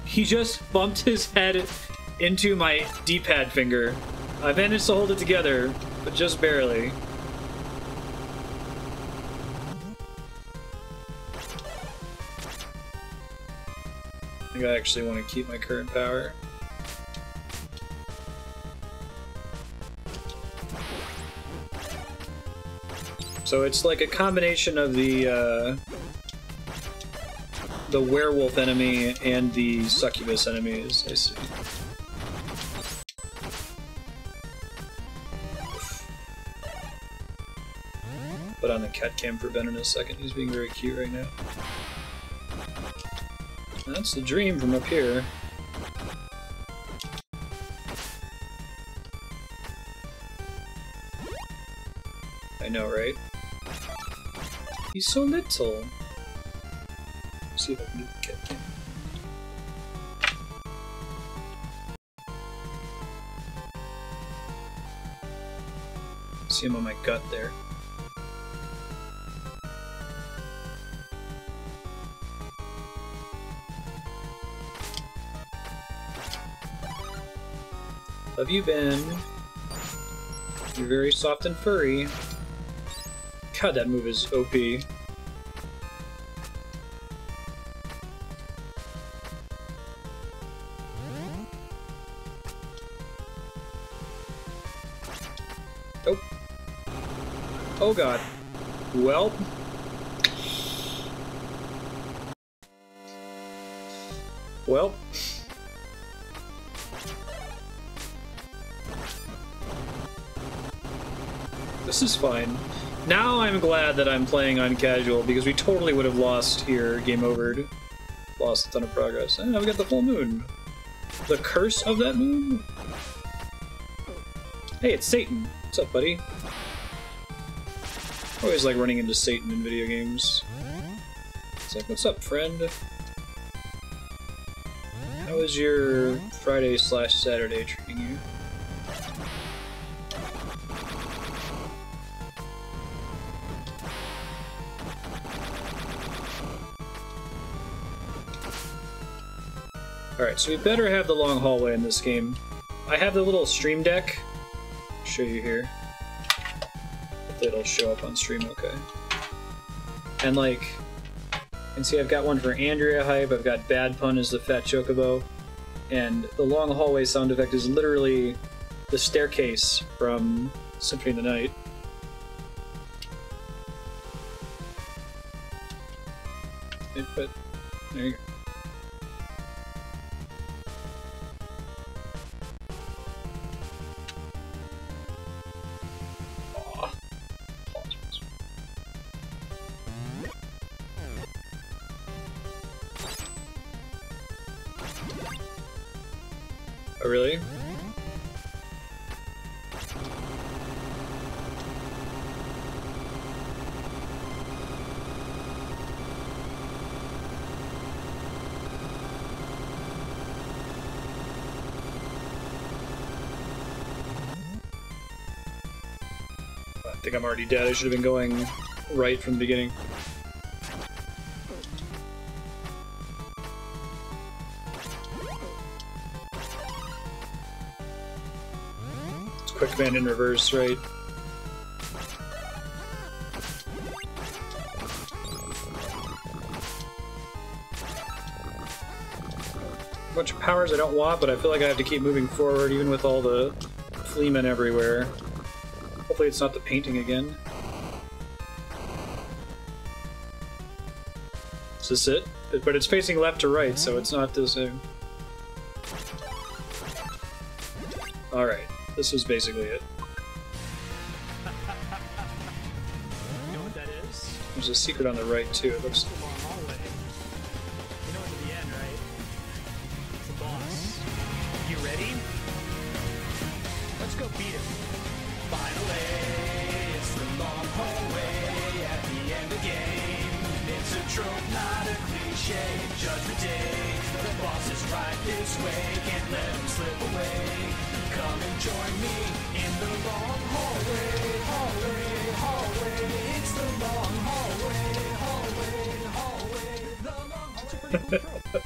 He just bumped his head into my D-pad finger. I managed to hold it together, but just barely. I think I actually want to keep my current power. So it's like a combination of the werewolf enemy and the succubus enemies, I see. Put on the cat cam for Ben in a second. He's being very cute right now. That's the dream from up here. I know, right? He's so little. Let's see if I can do the cat cam. See him on my gut there. Love you, Ben. You're very soft and furry. God, that move is OP. Oh. Oh god. Well. Well. This is fine. Now I'm glad that I'm playing on casual, because we totally would have lost here, game overed. Lost a ton of progress. And now we got the full moon. The curse of that moon? Hey, it's Satan. What's up, buddy? Always like running into Satan in video games. It's like, what's up, friend? How was your Friday/Saturday treating you? Alright, so we better have the long hallway in this game. I have the little stream deck. I'll show you here. Hopefully it'll show up on stream okay. And like, you can see I've got one for Andrea hype, I've got Bad Pun as the Fat Chocobo, and the long hallway sound effect is literally the staircase from Symphony of the Night. But, there you go. Oh, really? I think I'm already dead. I should have been going right from the beginning. Quick command in reverse, right? A bunch of powers I don't want, but I feel like I have to keep moving forward even with all the fleamen everywhere. Hopefully it's not the painting again. Is this it? But it's facing left to right, so it's not the same. Alright. This was basically it. You know what that is? There's a secret on the right too. It looks. It's a long hallway. You know it's at the end, right? It's the boss. You ready? Let's go beat him. Finally, it's the long hallway at the end of the game. It's a trope, not a cliche. Judgment Day. The boss is right this way. Can't let him slip away. Come and join me in the long hallway, hallway, hallway. It's the long hallway, hallway, hallway. The long hallway. That's a pretty cool trope.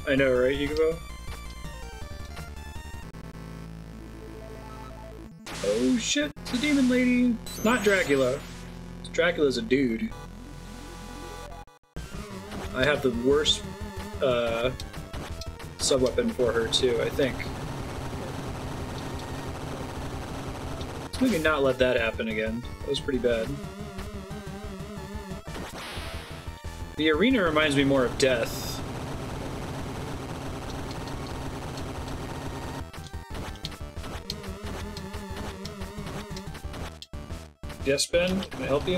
I know, right, Yugo? Oh shit, it's the demon lady. Not Dracula. Dracula's a dude. I have the worst sub-weapon for her too, I think. Let's maybe not let that happen again. That was pretty bad. The arena reminds me more of Death. Yes, Ben? Can I help you?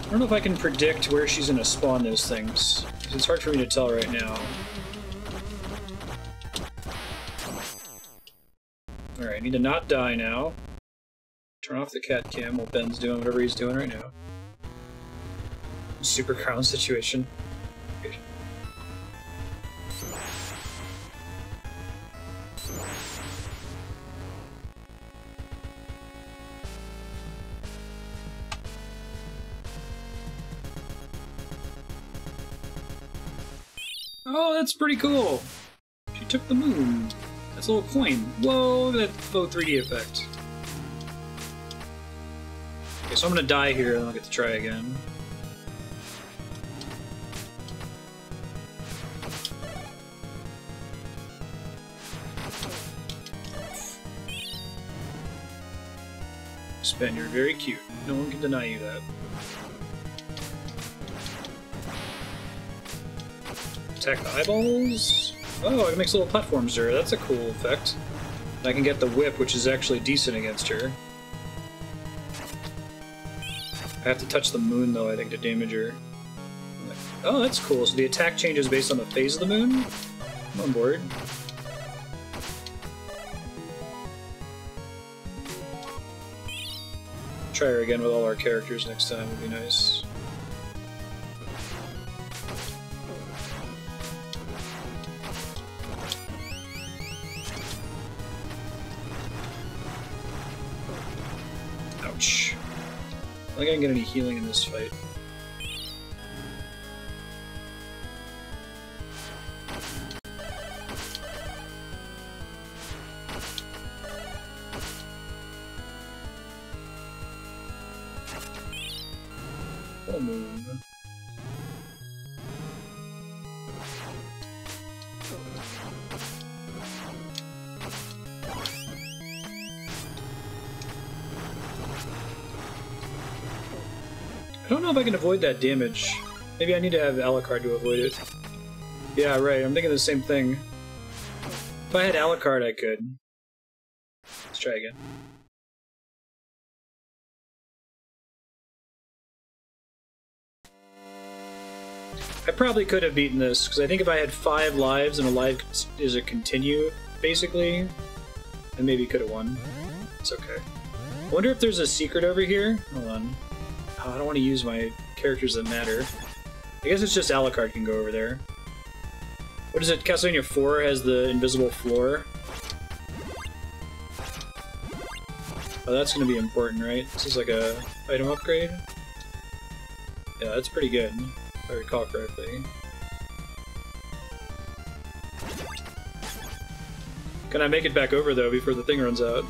I don't know if I can predict where she's gonna spawn those things. It's hard for me to tell right now. Alright, I need to not die now. Turn off the cat cam while Ben's doing whatever he's doing right now. Super crown situation. Good. Oh, that's pretty cool! She took the moon. That's a little coin. Whoa, look at that faux 3D effect. Okay, so I'm gonna die here and I'll get to try again. Ben, you're very cute. No one can deny you that. Attack the eyeballs. Oh, it makes little platforms there. That's a cool effect. And I can get the whip, which is actually decent against her. I have to touch the moon, though, I think, to damage her. Oh, that's cool. So the attack changes based on the phase of the moon? I'm on board. Try her again with all our characters next time would be nice. Ouch. I don't think I can get any healing in this fight. Moon. I don't know if I can avoid that damage. Maybe I need to have Alucard to avoid it. Yeah, right, I'm thinking the same thing. If I had Alucard, I could. Let's try again. I probably could have beaten this, because I think if I had 5 lives and a life is a continue, basically, I maybe could have won. It's okay. I wonder if there's a secret over here? Hold on. Oh, I don't want to use my characters that matter. I guess it's just Alucard can go over there. What is it? Castlevania 4 has the invisible floor. Oh, that's going to be important, right? This is like a item upgrade? Yeah, that's pretty good. If I recall correctly. Can I make it back over, though, before the thing runs out?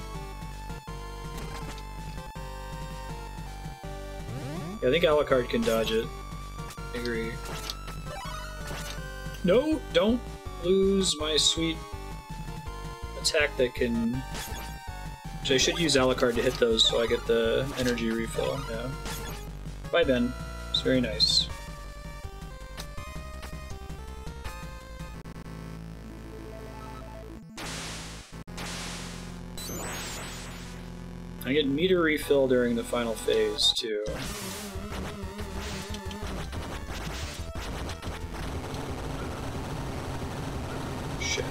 Yeah, I think Alucard can dodge it. I agree. No! Don't lose my sweet attack that can... Which I should use Alucard to hit those so I get the energy refill, yeah. Bye, Ben. It's very nice. I get meter refill during the final phase, too. Shit.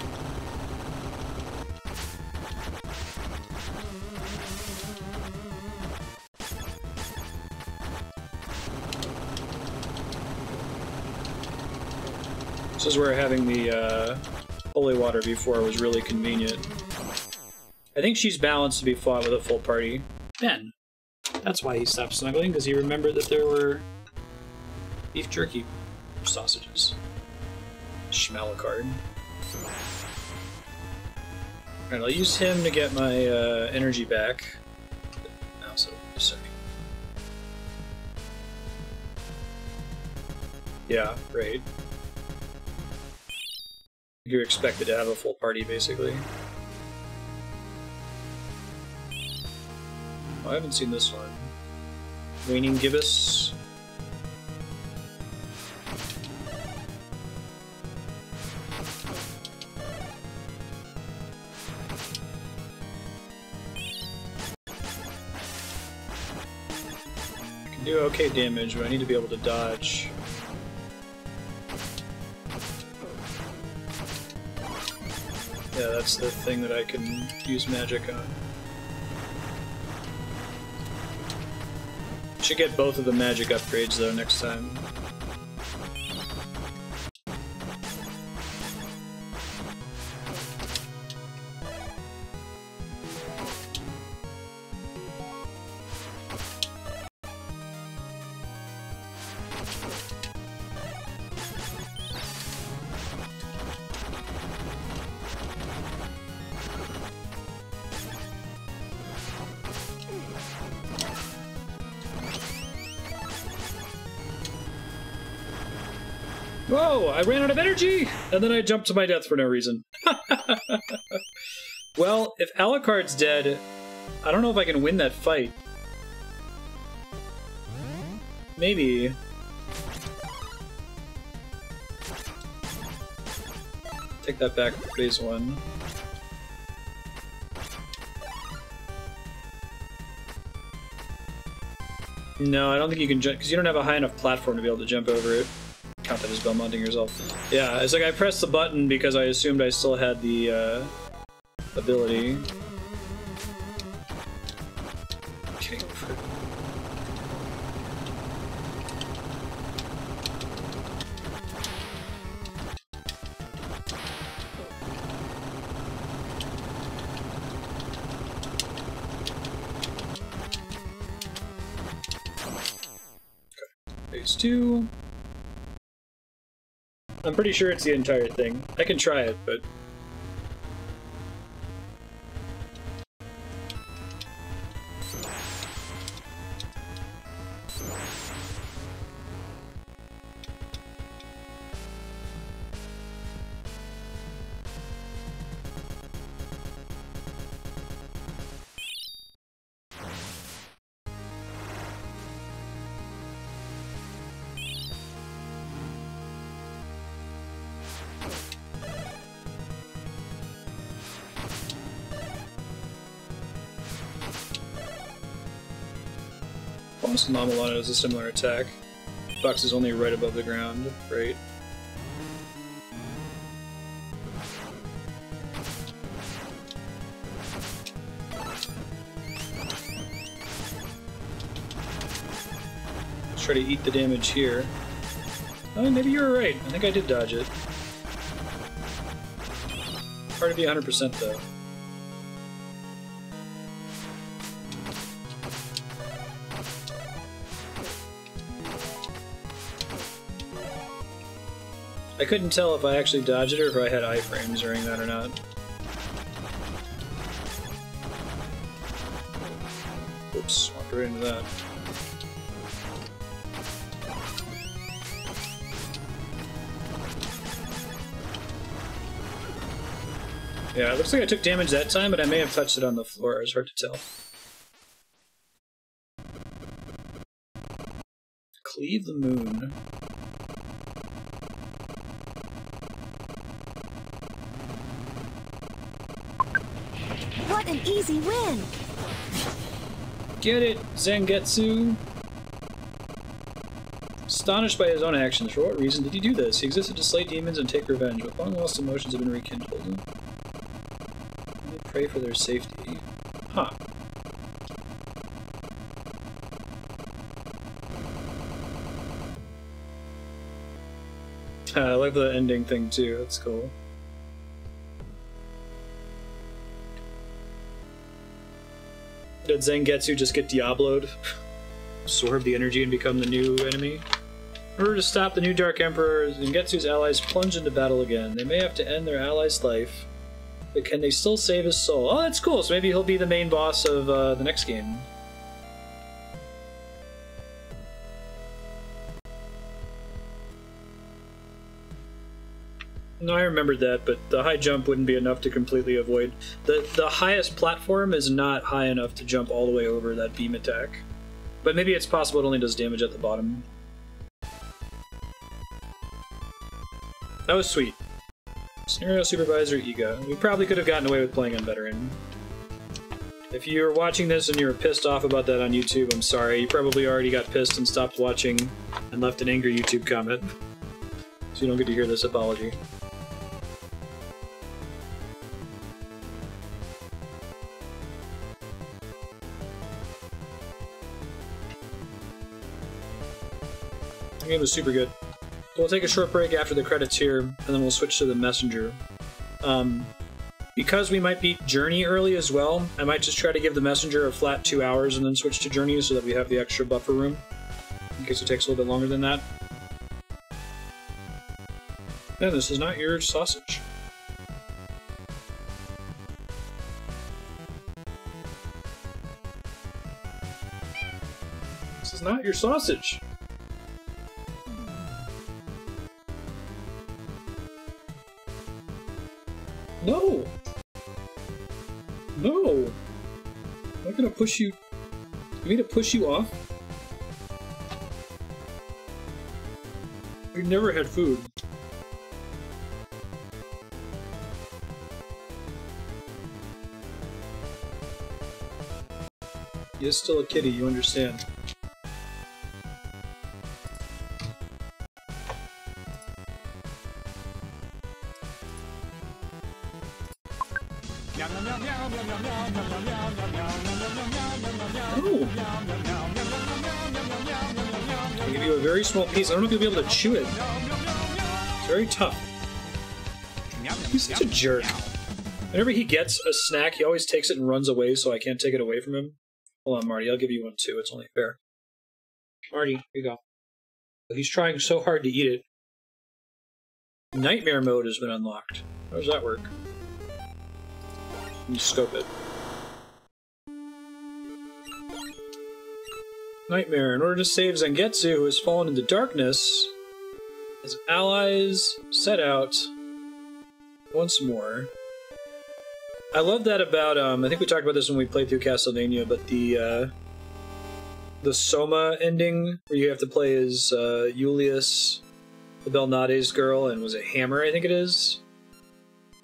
This is where having the holy water before was really convenient. I think she's balanced to be fought with a full party. Ben. That's why he stopped snuggling, because he remembered that there were beef jerky sausages. Schmalacard. Alright, I'll use him to get my energy back. Also, sorry. Yeah, right. You're expected to have a full party, basically. Oh, I haven't seen this one. Waning Gibbous. I can do okay damage, but I need to be able to dodge. Yeah, that's the thing that I can use magic on. Should get both of the magic upgrades though next time. Whoa, I ran out of energy! And then I jumped to my death for no reason. Well, if Alucard's dead, I don't know if I can win that fight. Maybe. Take that back for phase 1. No, I don't think you can jump, because you don't have a high enough platform to be able to jump over it. Count that as Belmonting yourself. Yeah, it's like I pressed the button because I assumed I still had the ability. Kidding. Phase 2. I'm pretty sure it's the entire thing. I can try it, but... Boss Mamalana has a similar attack. Box is only right above the ground, right? Let's try to eat the damage here. Oh, maybe you were right. I think I did dodge it. Hard to be 100% though. I couldn't tell if I actually dodged it or if I had iframes during that or not. Oops, walked right into that. Yeah, it looks like I took damage that time, but I may have touched it on the floor. It's hard to tell. Cleave the moon. What an easy win! Get it, Zangetsu! Astonished by his own actions, for what reason did he do this? He existed to slay demons and take revenge, but long lost emotions have been rekindled. Only pray for their safety. Huh. I like the ending thing too, that's cool. Did Zangetsu just get Diablo'd? Absorb the energy and become the new enemy? In order to stop the new Dark Emperor, Zangetsu's allies plunge into battle again. They may have to end their ally's life, but can they still save his soul? Oh, that's cool, so maybe he'll be the main boss of the next game. No, I remembered that, but the high jump wouldn't be enough to completely avoid. The highest platform is not high enough to jump all the way over that beam attack. But maybe it's possible it only does damage at the bottom. That was sweet. Scenario Supervisor Iga. We probably could have gotten away with playing on Veteran. If you're watching this and you were pissed off about that on YouTube, I'm sorry. You probably already got pissed and stopped watching and left an angry YouTube comment. So you don't get to hear this apology. The game was super good. So we'll take a short break after the credits here, and then we'll switch to the Messenger. Because we might beat Journey early as well, I might just try to give the Messenger a flat 2 hours and then switch to Journey so that we have the extra buffer room, in case it takes a little bit longer than that. And this is not your sausage. This is not your sausage. No! No! I'm not gonna push you. You mean to push you off? We've never had food. He is still a kitty, you understand. I'll give you a very small piece. I don't know if you'll be able to chew it. It's very tough. He's such a jerk. Whenever he gets a snack, he always takes it and runs away, so I can't take it away from him. Hold on, Marty. I'll give you one too. It's only fair. Marty, here you go. He's trying so hard to eat it. Nightmare mode has been unlocked. How does that work? You scope it. Nightmare. In order to save Zangetsu, who has fallen into darkness, his allies set out once more. I love that about, I think we talked about this when we played through Castlevania, but the Soma ending, where you have to play as Julius, the Belnade's girl, and was it Hammer, I think it is?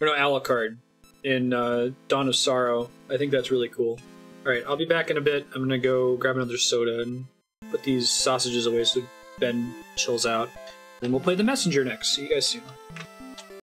Or no, Alucard, in Dawn of Sorrow. I think that's really cool. Alright, I'll be back in a bit. I'm gonna go grab another soda and put these sausages away so Ben chills out. Then we'll play the Messenger next. See you guys soon.